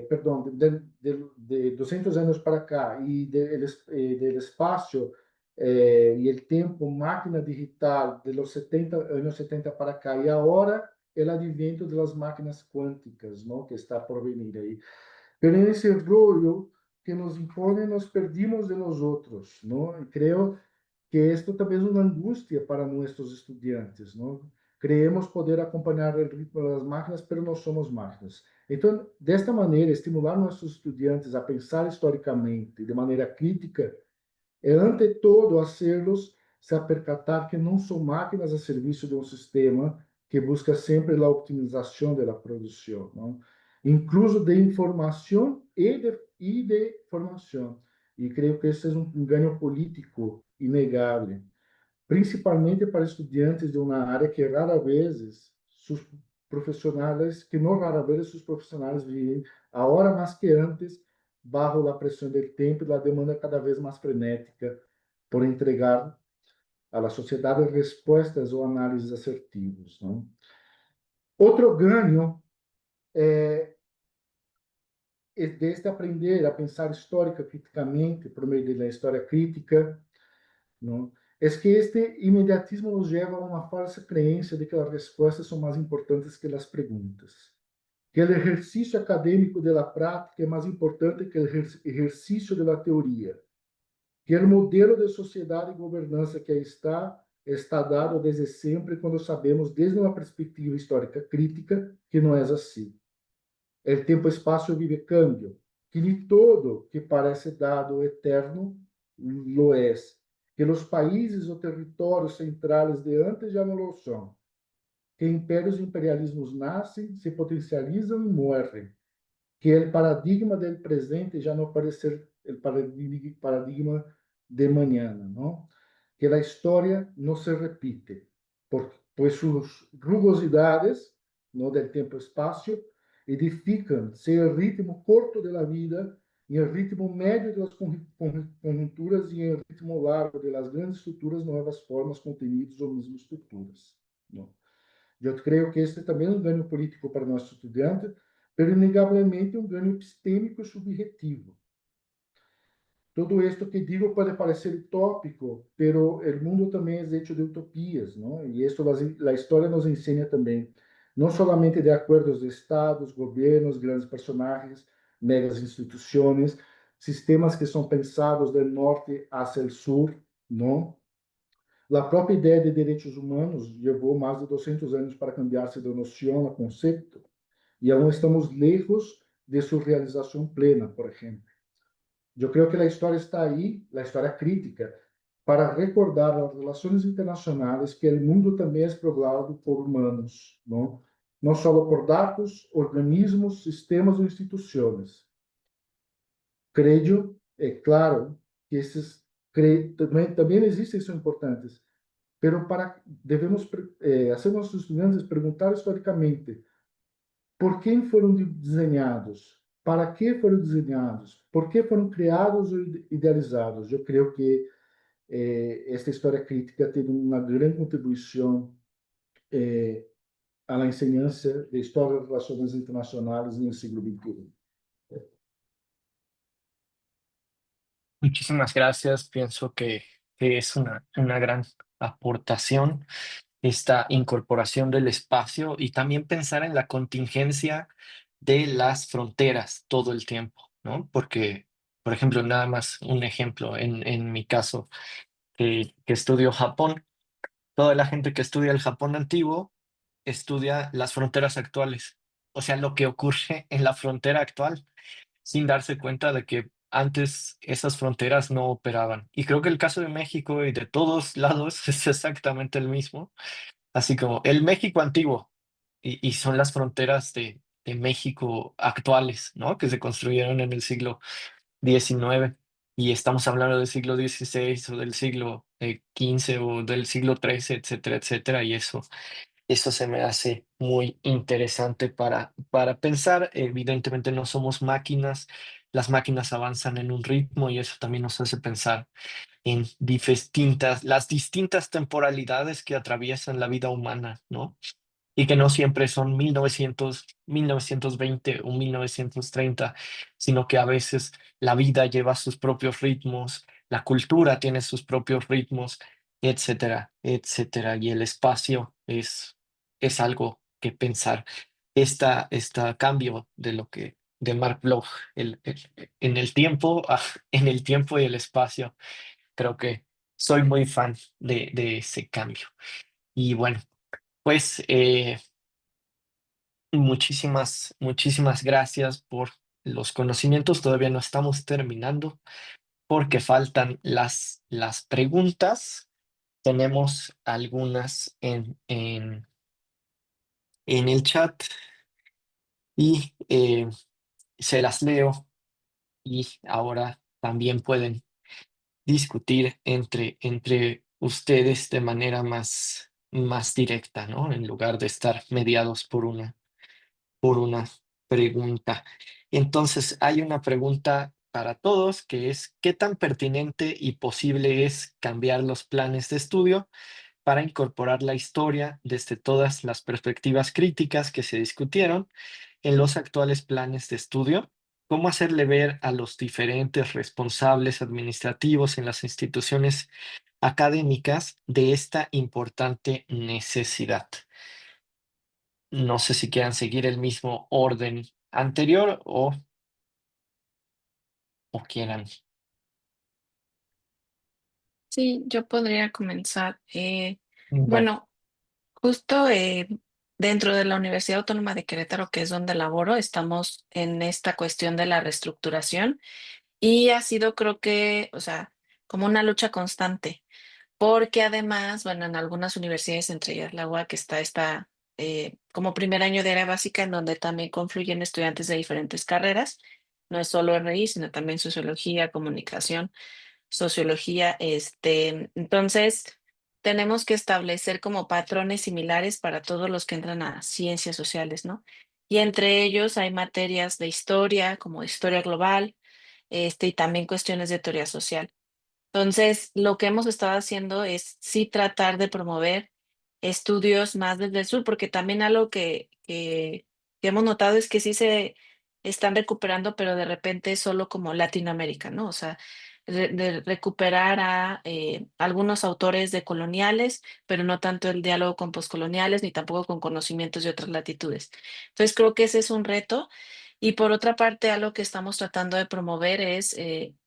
perdão, de 200 anos para cá, e do espaço e o tempo, máquina digital, de los 70, anos 70 para cá, e agora o advento das máquinas quânticas, não, que está por vir aí. Pero en ese rollo que nos impone, nos perdimos de nosotros, ¿no? Y creo que esto también es una angustia para nuestros estudiantes, ¿no? Creemos poder acompañar el ritmo de las máquinas, pero no somos máquinas. Entonces, de esta manera, estimular a nuestros estudiantes a pensar históricamente, de manera crítica, é, ante todo, hacerlos se percatar que não são máquinas a serviço de um sistema que busca sempre a optimização da produção, não? Incluso de informação e de formação. E creio que esse é um ganho político inegável, principalmente para estudantes de uma área que rara vez seus profissionais, que não rara vez seus profissionais vivem agora mais que antes, bajo a pressão do tempo e da demanda cada vez mais frenética por entregar à la sociedade respostas ou análises assertivos, não? Outro ganho é deste aprender a pensar histórica criticamente por meio da história crítica, não? É que este imediatismo nos leva a uma falsa crença de que as respostas são mais importantes que as perguntas, que o exercício acadêmico da prática é mais importante que o exercício da teoria. que o modelo de sociedade e governança que aí está dado desde sempre, quando sabemos, desde uma perspectiva histórica crítica, que não é assim. O tempo-espaço vive cambio, que nem todo que parece dado eterno lo é, que os países ou territórios centrais de antes já não lo são, que impérios e imperialismos nascem, se potencializam e morrem, que o paradigma do presente já não pode ser o paradigma de mañana, não? Que a história não se repite, pois suas rugosidades, no del tempo-espacio, edificam-se o ritmo corto da vida, em o ritmo médio das conjunturas e em o ritmo largo das grandes estruturas, novas formas, contenidos ou mesmo estruturas. Não? Eu creio que este também é um ganho político para nossos estudantes, mas inegavelmente um ganho epistêmico e subjetivo. Todo esto que digo pode parecer utópico, pero o mundo também é hecho de utopias, não? E isso a história nos ensina também, não somente de acordos de estados, governos, grandes personagens, megas instituições, sistemas que são pensados do norte hacia o sul, não? A própria ideia de direitos humanos levou mais de 200 anos para cambiar-se de noção a conceito, e aún estamos lejos de sua realização plena, por exemplo. Eu creio que a história está aí, a história crítica, para recordar as relações internacionais que o mundo também é poblado por humanos, não? Não só por dados, organismos, sistemas ou instituições. Creio, é claro, que esses também existem e são importantes, pero devemos fazer nossos estudantes perguntar historicamente por quem foram desenhados, para que foram desenhados, por que foram criados ou idealizados. Eu creio que esta história crítica teve uma grande contribuição à enseñança de História das Relações Internacionais no século XXI. Muchísimas gracias. Pienso que es una gran aportación esta incorporación del espacio y también pensar en la contingencia de las fronteras todo el tiempo, ¿no? Porque, por ejemplo, nada más un ejemplo, en mi caso, que estudio Japón, toda la gente que estudia el Japón antiguo estudia las fronteras actuales, o sea, lo que ocurre en la frontera actual sin darse cuenta de que antes esas fronteras no operaban. Y creo que el caso de México y de todos lados es exactamente el mismo, así como el México antiguo y son las fronteras de México actuales, ¿no? Que se construyeron en el siglo XIX y estamos hablando del siglo XVI o del siglo XV o del siglo XIII, etcétera, etcétera, y eso se me hace muy interesante para pensar. Evidentemente no somos máquinas, las máquinas avanzan en un ritmo y eso también nos hace pensar en las distintas temporalidades que atraviesan la vida humana, ¿no? Y que no siempre son 1900, 1920 o 1930, sino que a veces la vida lleva sus propios ritmos, la cultura tiene sus propios ritmos, etcétera, etcétera. Y el espacio es algo que pensar. Esta cambio de lo que de Mark Bloch en el tiempo, en el tiempo y el espacio, creo que soy muy fan de ese cambio. Y bueno, pues muchísimas, muchísimas gracias por los conocimientos. Todavía no estamos terminando porque faltan las preguntas. Tenemos algunas en el chat y se las leo y ahora también pueden discutir entre ustedes de manera más directa, ¿no? En lugar de estar mediados por una pregunta. Entonces, hay una pregunta para todos que es, ¿qué tan pertinente y posible es cambiar los planes de estudio para incorporar la historia desde todas las perspectivas críticas que se discutieron en los actuales planes de estudio? ¿Cómo hacerle ver a los diferentes responsables administrativos en las instituciones académicas de esta importante necesidad? No sé si quieran seguir el mismo orden anterior o quieran Sí, yo podría comenzar. Vale. Bueno, justo dentro de la Universidad Autónoma de Querétaro, que es donde laboro, estamos en esta cuestión de la reestructuración y ha sido, creo que, o sea, como una lucha constante, porque además, bueno, en algunas universidades, entre ellas la UAC, está esta como primer año de área básica en donde también confluyen estudiantes de diferentes carreras. No es solo RI, sino también sociología, comunicación, sociología. Entonces, tenemos que establecer como patrones similares para todos los que entran a ciencias sociales, ¿no? Y entre ellos hay materias de historia, como historia global, y también cuestiones de teoría social. Entonces, lo que hemos estado haciendo es sí tratar de promover estudios más desde el sur, porque también algo que hemos notado es que sí se están recuperando, pero de repente solo como Latinoamérica, ¿no? O sea, de recuperar a algunos autores de coloniales, pero no tanto el diálogo con poscoloniales, ni tampoco con conocimientos de otras latitudes. Entonces, creo que ese es un reto. Y por otra parte, algo que estamos tratando de promover es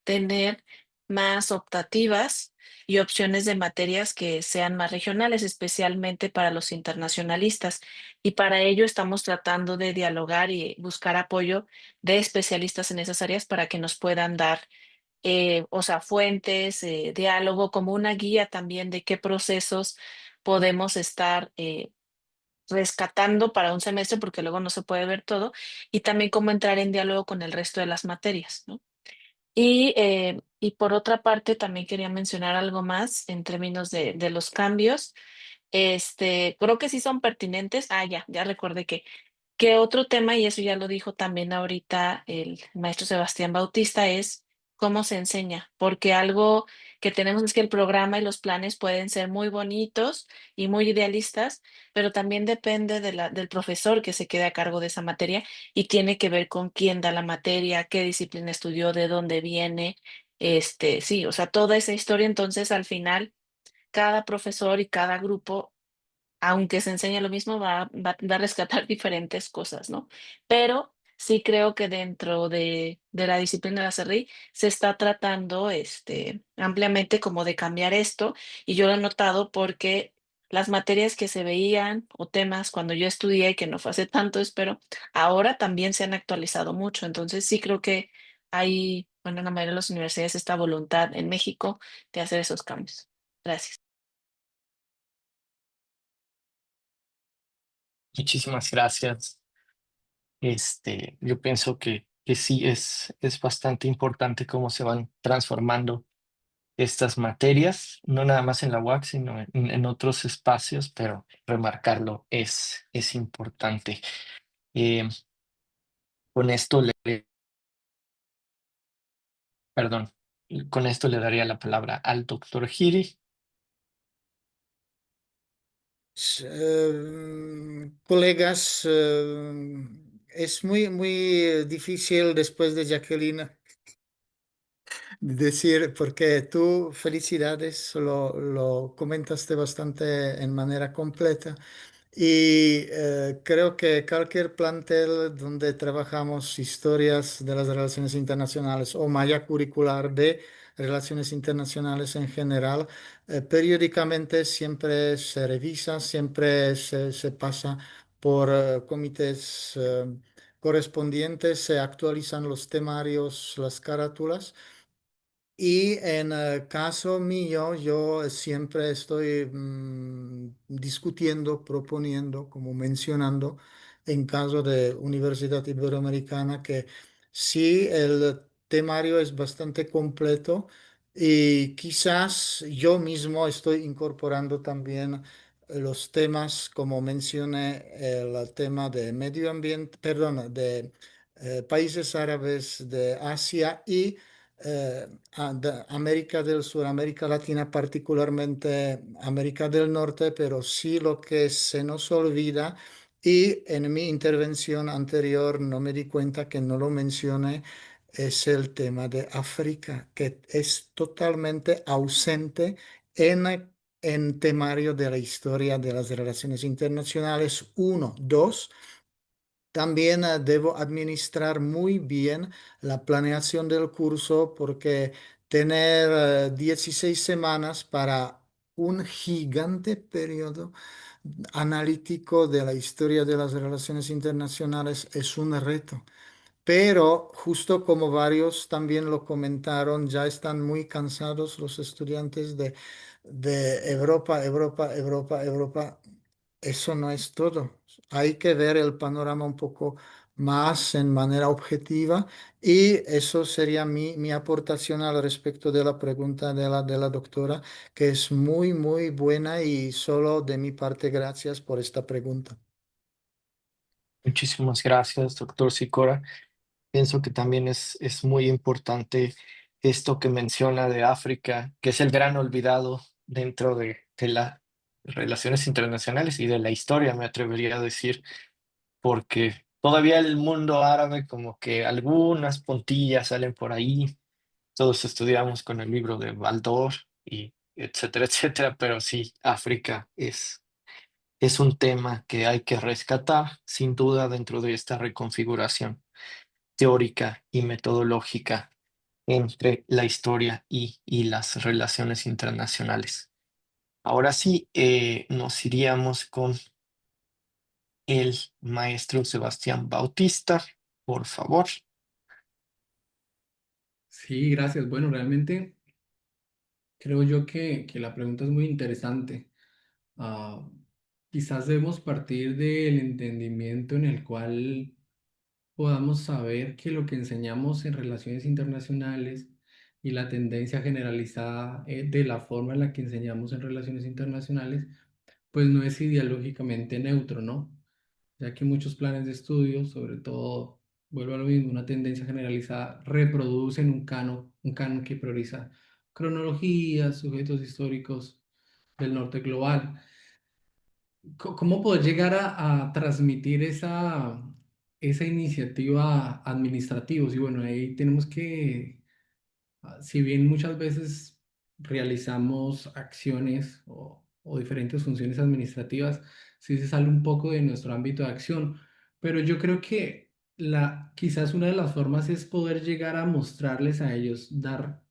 tener más optativas y opciones de materias que sean más regionales, especialmente para los internacionalistas. Y para ello estamos tratando de dialogar y buscar apoyo de especialistas en esas áreas para que nos puedan dar, o sea, fuentes, diálogo, como una guía también de qué procesos podemos estar rescatando para un semestre, porque luego no se puede ver todo, y también cómo entrar en diálogo con el resto de las materias, ¿no? Y por otra parte, también quería mencionar algo más en términos de los cambios. Creo que sí son pertinentes. Ah, ya recordé que otro tema, y eso ya lo dijo también ahorita el maestro Sebastián Bautista, es cómo se enseña, porque algo que tenemos es que el programa y los planes pueden ser muy bonitos y muy idealistas, pero también depende del profesor que se quede a cargo de esa materia y tiene que ver con quién da la materia, qué disciplina estudió, de dónde viene, sí, o sea, toda esa historia. Entonces, al final, cada profesor y cada grupo, aunque se enseñe lo mismo, va a rescatar diferentes cosas, ¿no? Pero sí creo que dentro de la disciplina de la CRI se está tratando ampliamente como de cambiar esto, y yo lo he notado porque las materias que se veían o temas cuando yo estudié, que no fue hace tanto, espero, ahora también se han actualizado mucho. Entonces sí creo que hay, bueno, en la mayoría de las universidades esta voluntad en México de hacer esos cambios. Gracias. Muchísimas gracias. Yo pienso que sí es bastante importante cómo se van transformando estas materias, no nada más en la UAC, sino en otros espacios, pero remarcarlo es importante. Eh, con esto perdón, con esto le daría la palabra al doctor Giri. Colegas, es muy difícil después de Jacqueline decir, porque tú, felicidades, lo comentaste bastante en manera completa. Y creo que cualquier plantel donde trabajamos historias de las relaciones internacionales o malla curricular de relaciones internacionales en general, periódicamente siempre se revisa, siempre se pasa por comités correspondientes, se actualizan los temarios, las carátulas. Y en el caso mío, yo siempre estoy discutiendo, proponiendo, como mencionando, en caso de Universidad Iberoamericana, que sí, el temario es bastante completo y quizás yo mismo estoy incorporando también los temas, como mencioné, el tema de medio ambiente, perdón, de países árabes de Asia y de América del Sur, América Latina, particularmente América del Norte, pero sí lo que se nos olvida, y en mi intervención anterior no me di cuenta que no lo mencioné, es el tema de África, que es totalmente ausente en temario de la historia de las relaciones internacionales. Uno, dos. También debo administrar muy bien la planeación del curso porque tener 16 semanas para un gigante periodo analítico de la historia de las relaciones internacionales es un reto. Pero justo como varios también lo comentaron, ya están muy cansados los estudiantes de Europa, Europa, Europa, Europa. Eso no es todo. Hay que ver el panorama un poco más en manera objetiva y eso sería mi aportación al respecto de la pregunta de la doctora, que es muy, muy buena y solo de mi parte gracias por esta pregunta. Muchísimas gracias, doctor Sicora. Pienso que también es muy importante esto que menciona de África, que es el gran olvidado dentro de las relaciones internacionales y de la historia, me atrevería a decir, porque todavía el mundo árabe como que algunas puntillas salen por ahí, todos estudiamos con el libro de Baldor y etcétera, etcétera, pero sí, África es un tema que hay que rescatar sin duda dentro de esta reconfiguración teórica y metodológica entre la historia y las relaciones internacionales. Ahora sí, nos iríamos con el maestro Sebastián Bautista, por favor. Sí, gracias. Bueno, realmente creo yo que la pregunta es muy interesante. Ah, quizás debemos partir del entendimiento en el cual podamos saber que lo que enseñamos en relaciones internacionales y la tendencia generalizada de la forma en la que enseñamos en relaciones internacionales, pues no es ideológicamente neutro, ¿no? Ya que muchos planes de estudio, sobre todo, vuelvo a lo mismo, una tendencia generalizada, reproducen un canon que prioriza cronologías, sujetos históricos del norte global. ¿Cómo poder llegar a transmitir esa iniciativa a administrativos? Y bueno, ahí tenemos que si bien muchas veces realizamos acciones o diferentes funciones administrativas, sí se sale un poco de nuestro ámbito de acción, pero yo creo que quizás una de las formas es poder llegar a mostrarles a ellos,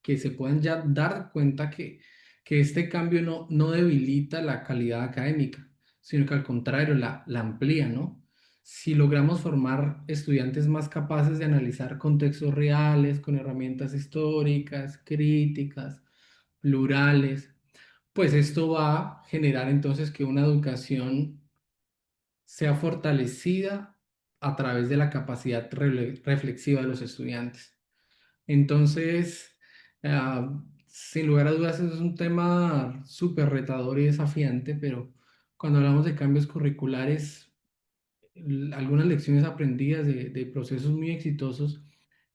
que se puedan ya dar cuenta que este cambio no debilita la calidad académica, sino que al contrario la amplía, ¿no? Si logramos formar estudiantes más capaces de analizar contextos reales con herramientas históricas, críticas, plurales, pues esto va a generar entonces que una educación sea fortalecida a través de la capacidad reflexiva de los estudiantes. Entonces, sin lugar a dudas, es un tema súper retador y desafiante, pero cuando hablamos de cambios curriculares, algunas lecciones aprendidas de procesos muy exitosos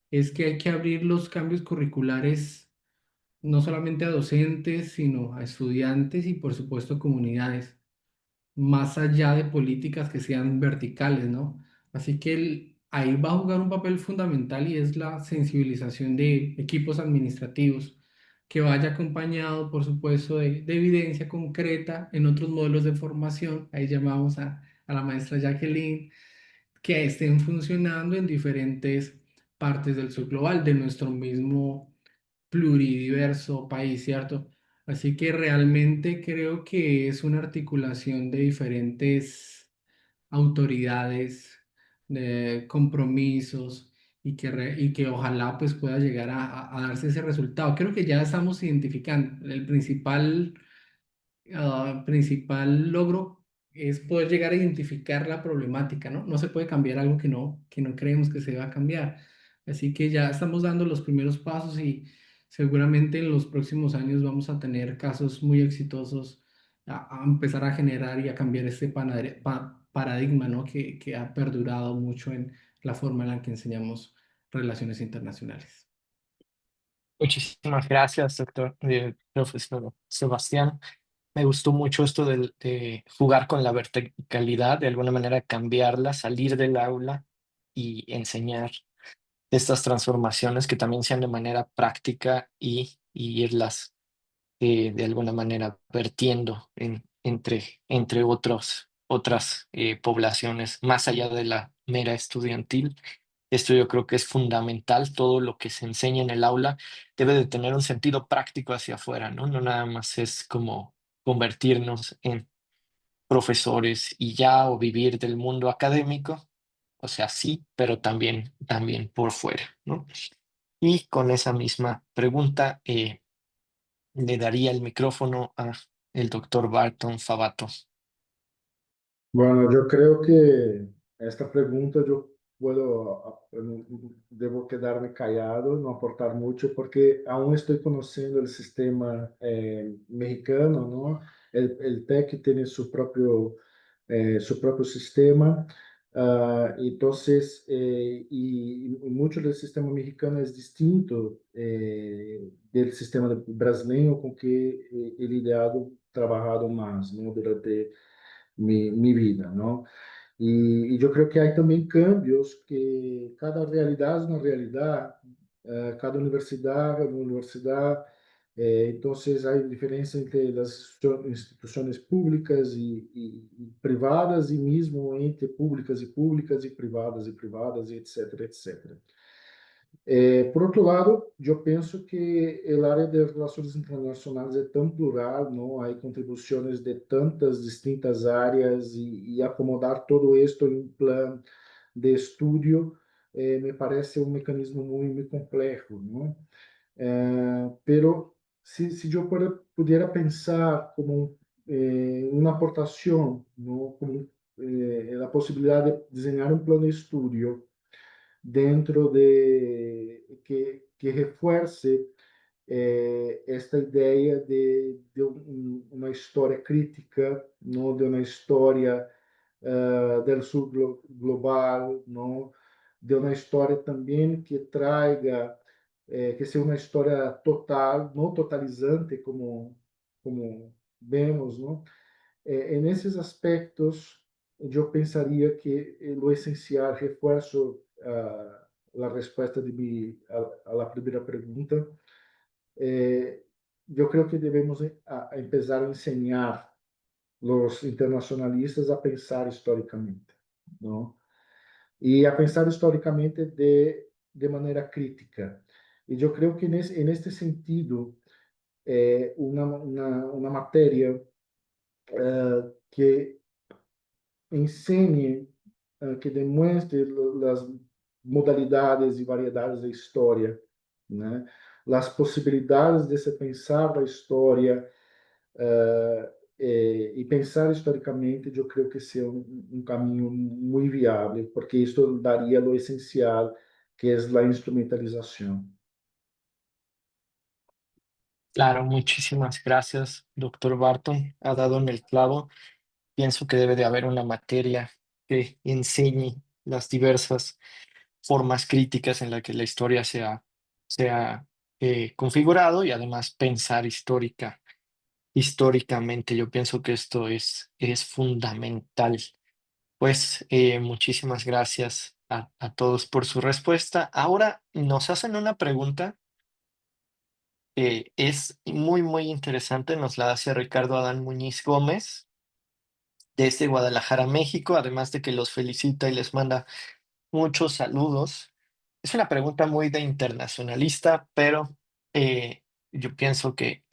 es que hay que abrir los cambios curriculares no solamente a docentes, sino a estudiantes y por supuesto comunidades, más allá de políticas que sean verticales, ¿no? Así que ahí va a jugar un papel fundamental y es la sensibilización de equipos administrativos, que vaya acompañado, por supuesto, de evidencia concreta en otros modelos de formación. Ahí llamamos a la maestra Jacqueline que estén funcionando en diferentes partes del sur global, de nuestro mismo pluridiverso país, ¿cierto? Así que realmente creo que es una articulación de diferentes autoridades, de compromisos y que ojalá pues pueda llegar a darse ese resultado. Creo que ya estamos identificando el principal logro es poder llegar a identificar la problemática, ¿no? No se puede cambiar algo que no creemos que se va a cambiar. Así que ya estamos dando los primeros pasos y seguramente en los próximos años vamos a tener casos muy exitosos a empezar a generar y a cambiar este paradigma, ¿no? Que ha perdurado mucho en la forma en la que enseñamos relaciones internacionales. Muchísimas gracias, doctor, profesor Sebastián. Me gustó mucho esto de jugar con la verticalidad, de alguna manera cambiarla, salir del aula y enseñar estas transformaciones que también sean de manera práctica y irlas de alguna manera vertiendo entre otras poblaciones más allá de la mera estudiantil. Esto yo creo que es fundamental. Todo lo que se enseña en el aula debe de tener un sentido práctico hacia afuera, ¿no? No nada más es como convertirnos en profesores y ya o vivir del mundo académico. O sea, sí, pero también por fuera, ¿no? Y con esa misma pregunta le daría el micrófono a el doctor Barton Favato. Bueno, yo creo que esta pregunta yo debo quedarme callado, no aportar mucho, porque aún estoy conociendo el sistema mexicano, ¿no? El TEC tiene su propio sistema, entonces, y mucho del sistema mexicano es distinto del sistema brasileño con que he lidiado, trabajado más, ¿no? Durante mi vida, ¿no? Y yo creo que hay también cambios que cada realidad es una realidad, cada universidad es una universidad, entonces hay diferencia entre las instituciones públicas y privadas y mismo entre públicas y privadas, y etcétera, etcétera. Por outro lado, eu penso que a área de relações internacionais é tão plural, não? Há contribuições de tantas distintas áreas e acomodar todo isto em um plano de estudo me parece um mecanismo muito complexo, não? Pero se eu puder pensar como uma aportação, não? Como a possibilidade de desenhar um plano de estudo dentro de que refuerce esta ideia de uma história crítica, não de uma história do sul global, não de uma história também que traga que seja uma história total, não totalizante como vemos, não? Nesses aspectos, eu pensaria que o essencial, reforço a resposta de a primeira pergunta, eu creio que devemos empezar a ensinar os internacionalistas a pensar historicamente, não? E a pensar historicamente de maneira crítica. E eu creio que neste sentido, uma matéria que ensine, que demuestre as modalidades e variedades da história, né? As possibilidades de se pensar a história e pensar historicamente, eu creio que seja um caminho muito viável, porque isso daria o essencial, que é a instrumentalização. Claro, muchísimas gracias, doctor Barton. Ha dado en el clavo. Pienso que debe de haber una materia que enseñe las diversas formas críticas en las que la historia sea configurado y además pensar históricamente. Yo pienso que esto es fundamental. Pues muchísimas gracias a todos por su respuesta. Ahora nos hacen una pregunta que es muy, muy interesante. Nos la hace Ricardo Adán Muñiz Gómez desde Guadalajara, México, además de que los felicita y les manda muchos saludos. Es una pregunta muy de internacionalista, pero yo pienso que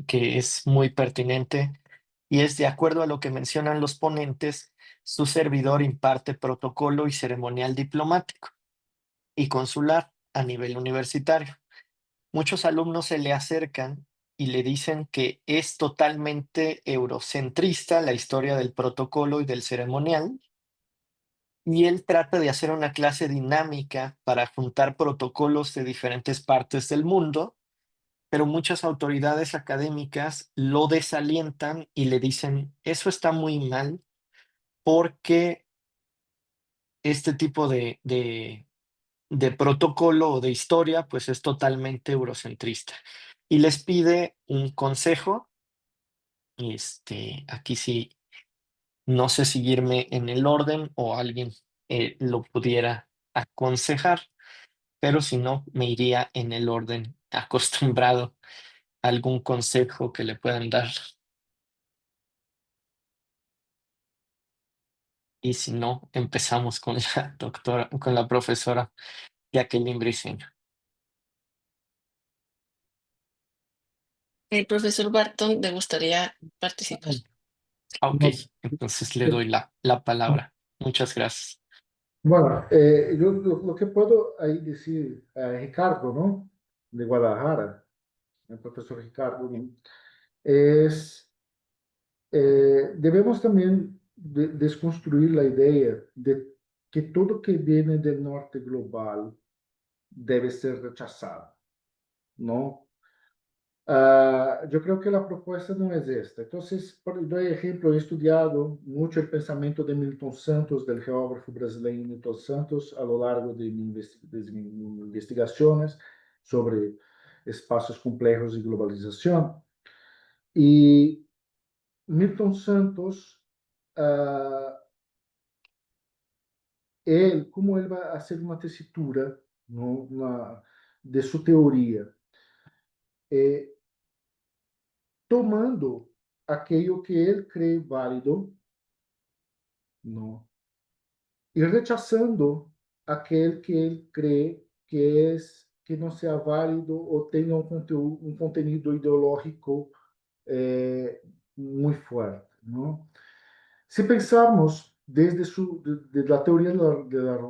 es muy pertinente y es de acuerdo a lo que mencionan los ponentes, su servidor imparte protocolo y ceremonial diplomático y consular a nivel universitario. Muchos alumnos se le acercan y le dicen que es totalmente eurocentrista la historia del protocolo y del ceremonial, y él trata de hacer una clase dinámica para juntar protocolos de diferentes partes del mundo, pero muchas autoridades académicas lo desalientan y le dicen, eso está muy mal porque este tipo de protocolo o de historia pues es totalmente eurocentrista. Y les pide un consejo. Aquí sí, no sé seguirme en el orden o alguien lo pudiera aconsejar, pero si no, me iría en el orden acostumbrado. ¿Algún consejo que le puedan dar? y si no, empezamos con la doctora, con la profesora Jacqueline Briceño. El profesor Barton le gustaría participar. Ok, No, entonces le doy la palabra. Muchas gracias. bueno, yo lo que puedo ahí decir a Ricardo, ¿no? De Guadalajara, el profesor Ricardo, ¿no? Es, debemos también desconstruir la idea de que todo que viene del norte global debe ser rechazado, ¿no? Yo creo que la propuesta no es esta. Entonces, por doy ejemplo, he estudiado mucho el pensamiento de Milton Santos, del geógrafo brasileño Milton Santos, a lo largo de mis investigaciones sobre espacios complejos y globalización. Y Milton Santos, uh, como él va a hacer una tesitura, ¿no? De su teoría, eh, tomando aquello que él cree válido, ¿no? Y rechazando aquel que él cree que no sea válido o tenga un contenido ideológico muy fuerte, ¿no? Si pensarmos desde la teoría de las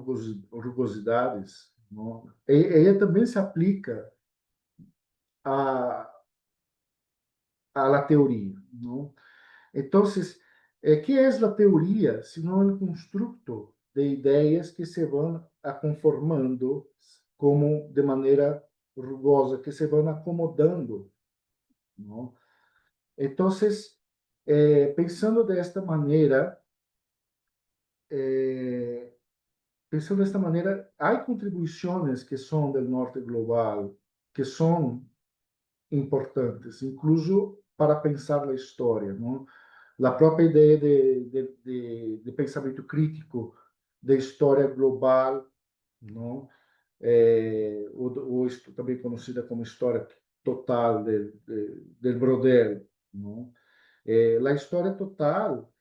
rugosidades, ¿no? Ella también se aplica a, a la teoría, ¿no? Entonces, ¿qué es la teoría sino el constructo de ideas que se van conformando como de manera rugosa, que se van acomodando, ¿no? Entonces, pensando de esta manera, eh, hay contribuciones que son del norte global, que son importantes, incluso para pensar la historia, ¿no? La própria ideia de pensamento crítico da história global, não? Ou também conhecida como história total del Brodel, não? A história total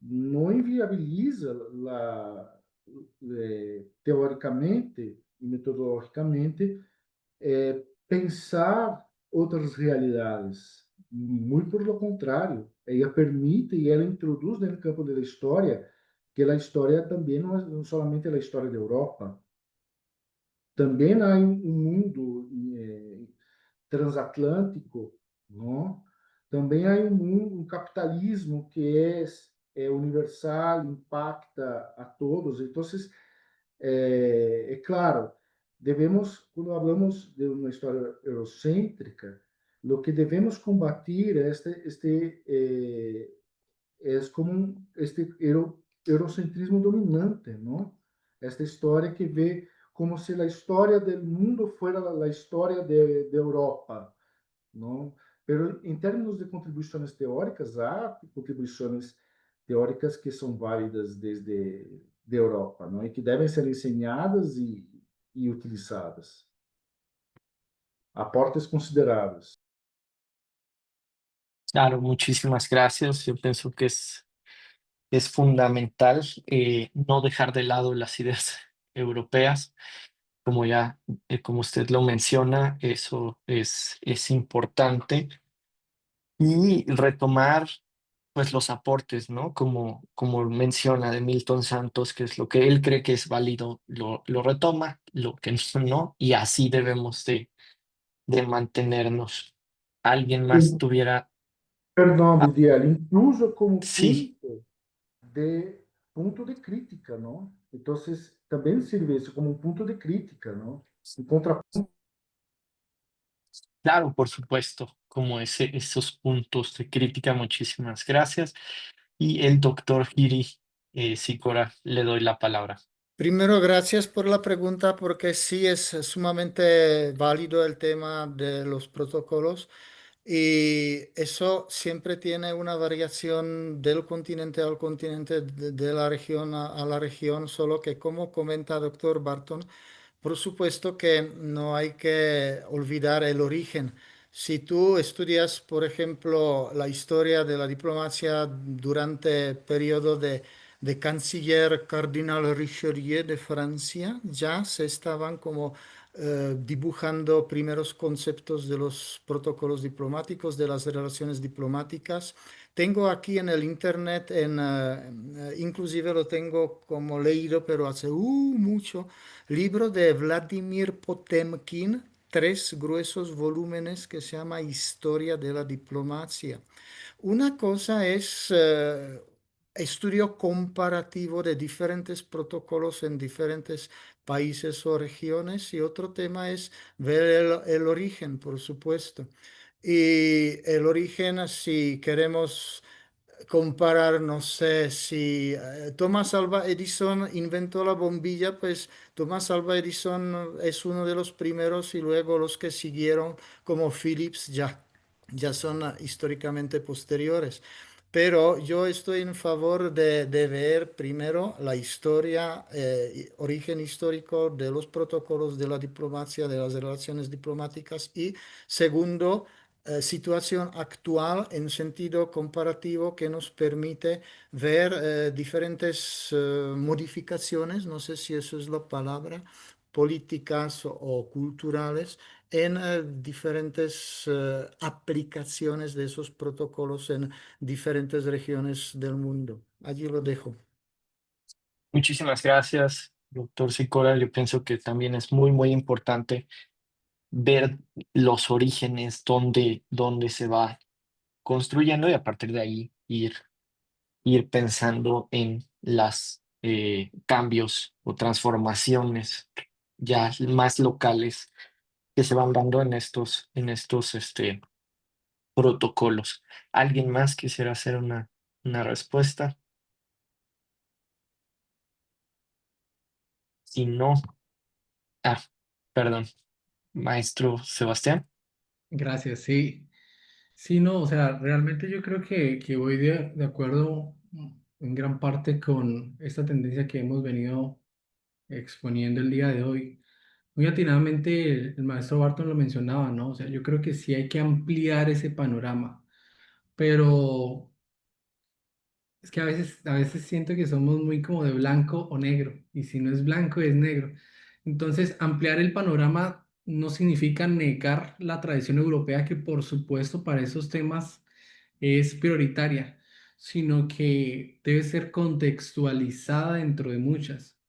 não inviabiliza teoricamente e metodologicamente pensar outras realidades. Muito por lo contrário, ela permite e ela introduz no campo da história que a história também não é somente a história da Europa, também há um mundo transatlântico, não? Também há um capitalismo que é universal, impacta a todos. Então, claro, devemos, quando falamos de uma história eurocêntrica, o que devemos combater é como eurocentrismo dominante, não? Esta história que vê como se a história do mundo fosse a história de Europa, não? Pero em termos de contribuições teóricas, há contribuições teóricas que são válidas desde de Europa, não? E que devem ser ensinadas e utilizadas. Aportes consideráveis. Claro, muchísimas gracias. Yo pienso que es fundamental no dejar de lado las ideas europeas. Como ya, como usted lo menciona, eso es importante. Y retomar pues los aportes, ¿no? Como menciona de Milton Santos, que es lo que él cree que es válido, lo retoma, lo que no, y así debemos de mantenernos. ¿Alguien más tuviera? Perdão, Ah, Vidiel, incluso como sí, ponto de crítica, não? Então, também sirve isso como um ponto de crítica, não? Um contra claro, por supuesto, como esos puntos de crítica, muchísimas gracias. Y el doctor Giri Sicora, le doy la palabra. Primero, gracias por la pregunta porque sí es sumamente válido el tema de los protocolos y eso siempre tiene una variación del continente al continente, de la región a la región, solo que como comenta doctor Barton, por supuesto que no hay que olvidar el origen. Si tú estudias, por ejemplo, la historia de la diplomacia durante el periodo de de canciller Cardinal Richelieu de Francia, ya se estaban como dibujando primeros conceptos de los protocolos diplomáticos, de las relaciones diplomáticas. Tengo aquí en el internet, inclusive lo tengo como leído, pero hace mucho, libro de Vladimir Potemkin, tres gruesos volúmenes que se llama Historia de la Diplomacia. Una cosa es estudio comparativo de diferentes protocolos en diferentes países o regiones y otro tema es ver el origen, por supuesto. Y el origen, si queremos comparar, no sé, si Thomas Alva Edison inventó la bombilla, pues Thomas Alva Edison es uno de los primeros y luego los que siguieron como Philips ya son históricamente posteriores. Pero yo estoy en favor de ver primero la historia, origen histórico de los protocolos de la diplomacia, de las relaciones diplomáticas y segundo, situación actual en sentido comparativo que nos permite ver diferentes modificaciones, no sé si eso es la palabra, políticas o culturales en diferentes aplicaciones de esos protocolos en diferentes regiones del mundo. Allí lo dejo. Muchísimas gracias, doctor Sicora. Yo pienso que también es muy, muy importante ver los orígenes, dónde se va construyendo y a partir de ahí ir pensando en las cambios o transformaciones ya más locales que se van dando en estos protocolos. ¿Alguien más quisiera hacer una respuesta? Si no, ah, perdón, maestro Sebastián. Gracias, sí. Sí, no, o sea, realmente yo creo que voy de acuerdo en gran parte con esta tendencia que hemos venido exponiendo el día de hoy. Muy atinadamente el maestro Barton lo mencionaba, ¿no? O sea, yo creo que sí hay que ampliar ese panorama, pero es que a veces siento que somos muy como de blanco o negro, y si no es blanco es negro. Entonces, ampliar el panorama no significa negar la tradición europea, que por supuesto para esos temas es prioritaria, sino que debe ser contextualizada dentro de muchas.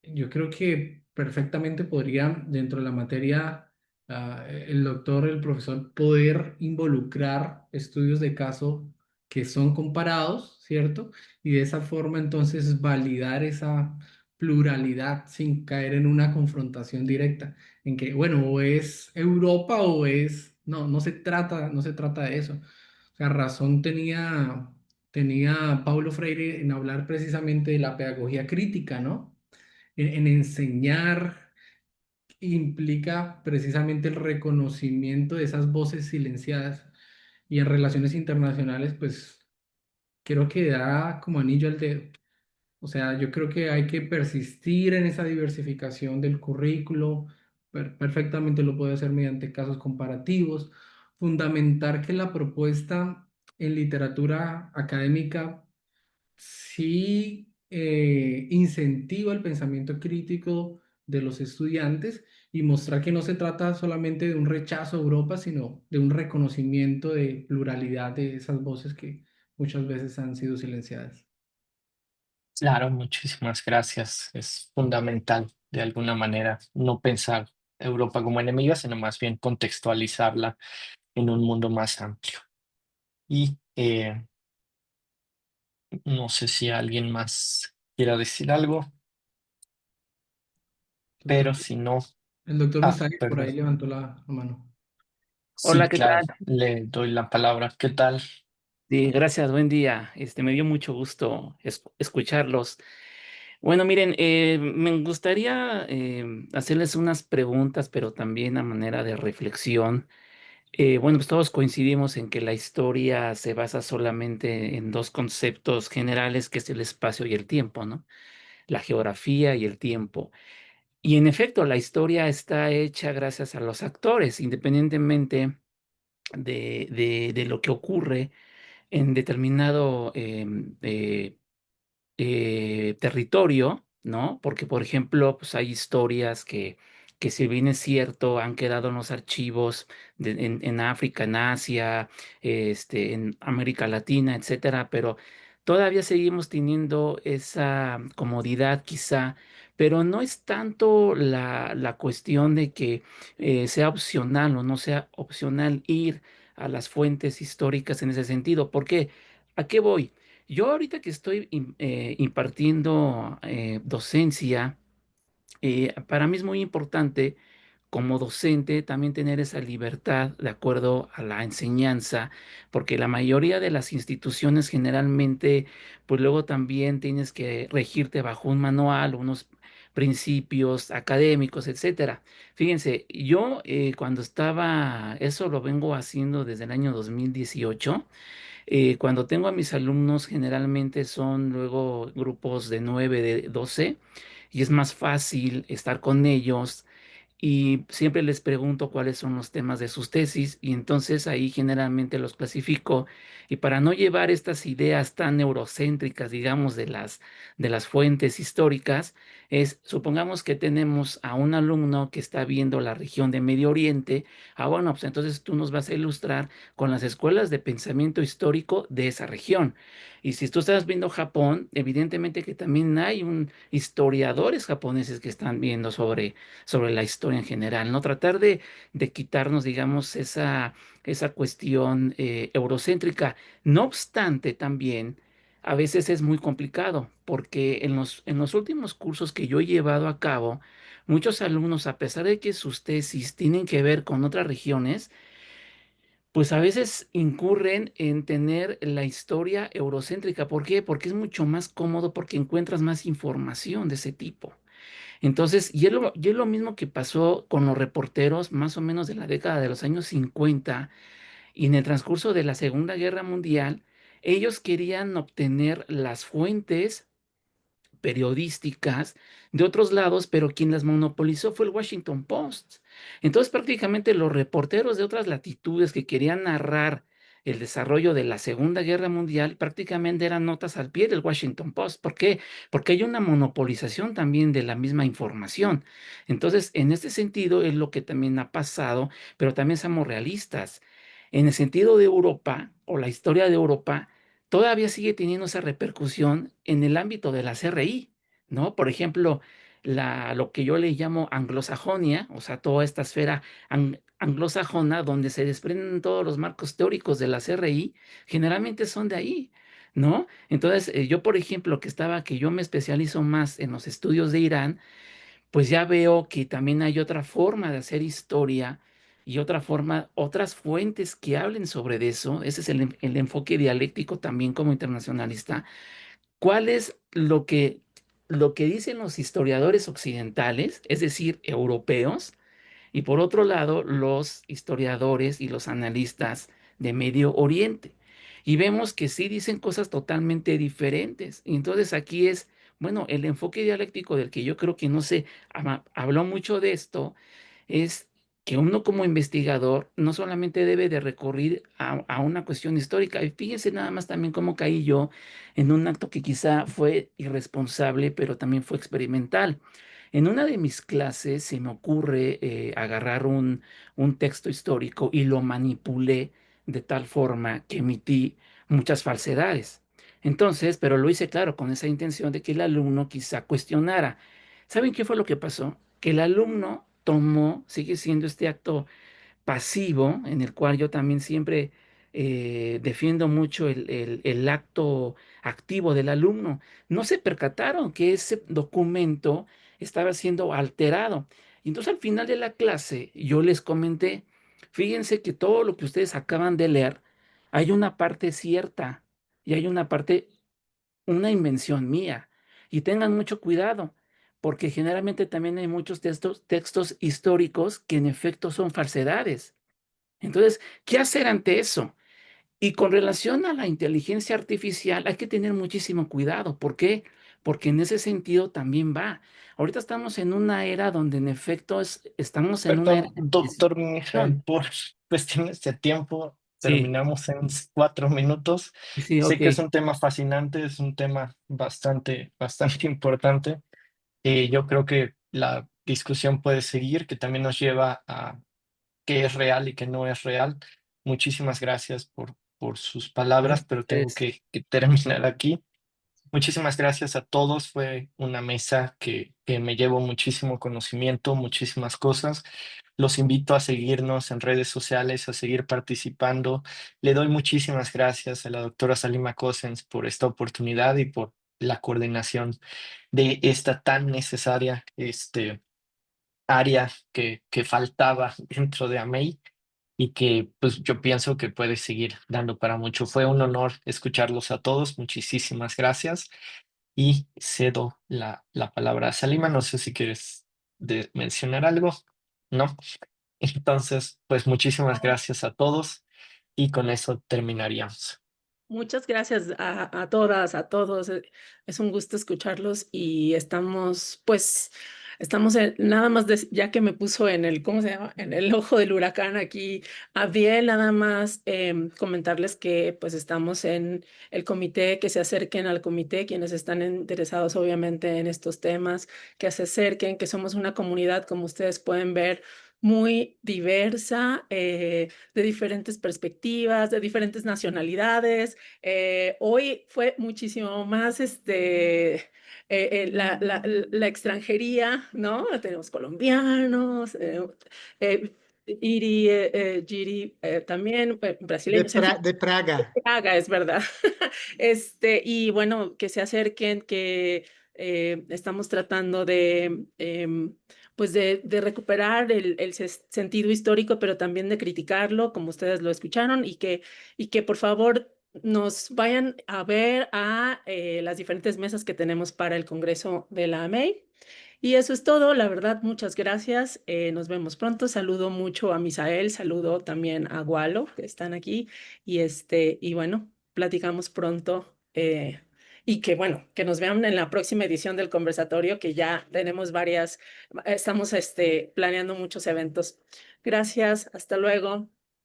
Yo creo que perfectamente podría, dentro de la materia, el doctor, el profesor, poder involucrar estudios de caso que son comparados, ¿cierto? Y de esa forma entonces validar esa pluralidad sin caer en una confrontación directa, en que, bueno, o es Europa o es... No, no se trata de eso. O sea, razón tenía Paulo Freire en hablar precisamente de la pedagogía crítica, ¿no? En enseñar implica precisamente el reconocimiento de esas voces silenciadas, y en relaciones internacionales, pues creo que da como anillo al dedo. O sea, yo creo que hay que persistir en esa diversificación del currículo, perfectamente lo puede hacer mediante casos comparativos, fundamentar que la propuesta en literatura académica sí incentiva el pensamiento crítico de los estudiantes, y mostrar que no se trata solamente de un rechazo a Europa, sino de un reconocimiento de pluralidad de esas voces que muchas veces han sido silenciadas. Claro, muchísimas gracias. Es fundamental, de alguna manera, no pensar Europa como enemiga, sino más bien contextualizarla en un mundo más amplio. Y no sé si alguien más quiera decir algo, Doctor, pero si no, el doctor Misael por perdón. ahí levantó la mano. Sí, Hola, ¿qué claro, tal? le doy la palabra. ¿Qué tal? Sí, gracias, buen día. Me dio mucho gusto escucharlos. Bueno, miren, me gustaría hacerles unas preguntas, pero también a manera de reflexión. Bueno, pues todos coincidimos en que la historia se basa solamente en dos conceptos generales, que es el espacio y el tiempo, ¿no? La geografía y el tiempo. Y en efecto, la historia está hecha gracias a los actores, independientemente de lo que ocurre en determinado territorio, ¿no? Porque, por ejemplo, pues hay historias que si bien es cierto, han quedado en los archivos en África, en Asia, en América Latina, etcétera, pero todavía seguimos teniendo esa comodidad quizá, pero no es tanto la cuestión de que sea opcional o no sea opcional ir a las fuentes históricas en ese sentido. ¿Por qué? ¿A qué voy? Yo ahorita que estoy impartiendo docencia, para mí es muy importante como docente también tener esa libertad de acuerdo a la enseñanza, porque la mayoría de las instituciones generalmente, pues luego también tienes que regirte bajo un manual, unos principios académicos, etcétera. Fíjense, yo cuando estaba, eso lo vengo haciendo desde el año 2018. Cuando tengo a mis alumnos, generalmente son luego grupos de 9, de 12, y es más fácil estar con ellos y siempre les pregunto cuáles son los temas de sus tesis y entonces ahí generalmente los clasifico y para no llevar estas ideas tan eurocéntricas, digamos, de las fuentes históricas, supongamos que tenemos a un alumno que está viendo la región de Medio Oriente, bueno, pues entonces tú nos vas a ilustrar con las escuelas de pensamiento histórico de esa región. Y si tú estás viendo Japón, evidentemente que también hay historiadores japoneses que están viendo sobre la historia en general, ¿no? Tratar de quitarnos, digamos, esa cuestión eurocéntrica. No obstante, también a veces es muy complicado, porque en los últimos cursos que yo he llevado a cabo, muchos alumnos, a pesar de que sus tesis tienen que ver con otras regiones, pues a veces incurren en tener la historia eurocéntrica. ¿Por qué? Porque es mucho más cómodo, porque encuentras más información de ese tipo. Entonces, y es lo mismo que pasó con los reporteros más o menos de la década de los años 50 y en el transcurso de la Segunda Guerra Mundial, ellos querían obtener las fuentes periodísticas de otros lados, pero quien las monopolizó fue el Washington Post. Entonces, prácticamente los reporteros de otras latitudes que querían narrar el desarrollo de la Segunda Guerra Mundial prácticamente eran notas al pie del Washington Post. ¿Por qué? Porque hay una monopolización también de la misma información. Entonces, en este sentido es lo que también ha pasado, pero también seamos realistas. En el sentido de Europa o la historia de Europa, todavía sigue teniendo esa repercusión en el ámbito de la CRI, ¿no? Por ejemplo, lo que yo le llamo anglosajonia, o sea, toda esta esfera anglosajona, donde se desprenden todos los marcos teóricos de la CRI, generalmente son de ahí, ¿no? Entonces, yo, por ejemplo, que yo me especializo más en los estudios de Irán, pues ya veo que también hay otra forma de hacer historia y otra forma, otras fuentes que hablen sobre eso. Ese es el enfoque dialéctico también como internacionalista. ¿Cuál es lo que dicen los historiadores occidentales, es decir, europeos? Y por otro lado, los historiadores y los analistas de Medio Oriente. Y vemos que sí dicen cosas totalmente diferentes. Y entonces aquí es, bueno, el enfoque dialéctico del que yo creo que no se habló mucho de esto, es que uno como investigador no solamente debe de recurrir a una cuestión histórica. Y fíjense nada más también cómo caí yo en un acto que quizá fue irresponsable, pero también fue experimental. En una de mis clases se me ocurre agarrar un texto histórico y lo manipulé de tal forma que emití muchas falsedades. Entonces, pero lo hice claro con esa intención de que el alumno quizá cuestionara. ¿Saben qué fue lo que pasó? Que el alumno tomó, sigue siendo este acto pasivo, en el cual yo también siempre defiendo mucho el acto activo del alumno. No se percataron que ese documento estaba siendo alterado. Y entonces al final de la clase yo les comenté, fíjense que todo lo que ustedes acaban de leer, hay una parte cierta y hay una parte, una invención mía. Y tengan mucho cuidado, porque generalmente también hay muchos textos históricos que en efecto son falsedades. Entonces, ¿qué hacer ante eso? Y con relación a la inteligencia artificial, hay que tener muchísimo cuidado. ¿Por qué? Porque en ese sentido también va. Ahorita estamos en una era donde en efecto estamos en una era Perdón, de doctor Miguel, investigación. por cuestiones de tiempo, Sí, terminamos en 4 minutos. sí, Sé ok. que es un tema fascinante, es un tema bastante importante. Yo creo que la discusión puede seguir, que también nos lleva a qué es real y qué no es real. Muchísimas gracias por sus palabras, pero tengo Ustedes. que terminar aquí. Muchísimas gracias a todos. Fue una mesa que me llevo muchísimo conocimiento, muchísimas cosas. Los invito a seguirnos en redes sociales, a seguir participando. Le doy muchísimas gracias a la doctora Salima Cosens por esta oportunidad y por la coordinación de esta tan necesaria área que faltaba dentro de AMEI y que pues yo pienso que puede seguir dando para mucho. Fue un honor escucharlos a todos. Muchísimas gracias y cedo la palabra a Salima. No sé si quieres mencionar algo, ¿no? Entonces, pues muchísimas gracias a todos y con eso terminaríamos. Muchas gracias a todas, a todos. Es un gusto escucharlos y nada más, ya que me puso en el, ¿cómo se llama? En el ojo del huracán aquí, a bien nada más comentarles que pues estamos en el comité, que se acerquen al comité, quienes están interesados obviamente en estos temas, que se acerquen, que somos una comunidad, como ustedes pueden ver, muy diversa, de diferentes perspectivas, de diferentes nacionalidades. Hoy fue muchísimo más la extranjería, ¿no? Tenemos colombianos, Giri también, brasileños, en fin. De Praga. Praga, es verdad. Y bueno, que se acerquen, que estamos tratando pues de recuperar el sentido histórico, pero también de criticarlo, como ustedes lo escucharon, y que por favor nos vayan a ver a las diferentes mesas que tenemos para el Congreso de la AMEI. Y eso es todo, la verdad, muchas gracias. Nos vemos pronto. Saludo mucho a Misael, saludo también a Gualo, que están aquí. Y bueno, platicamos pronto. Y que bueno, que nos vean en la próxima edición del conversatorio, que ya tenemos estamos planeando muchos eventos. Gracias, hasta luego.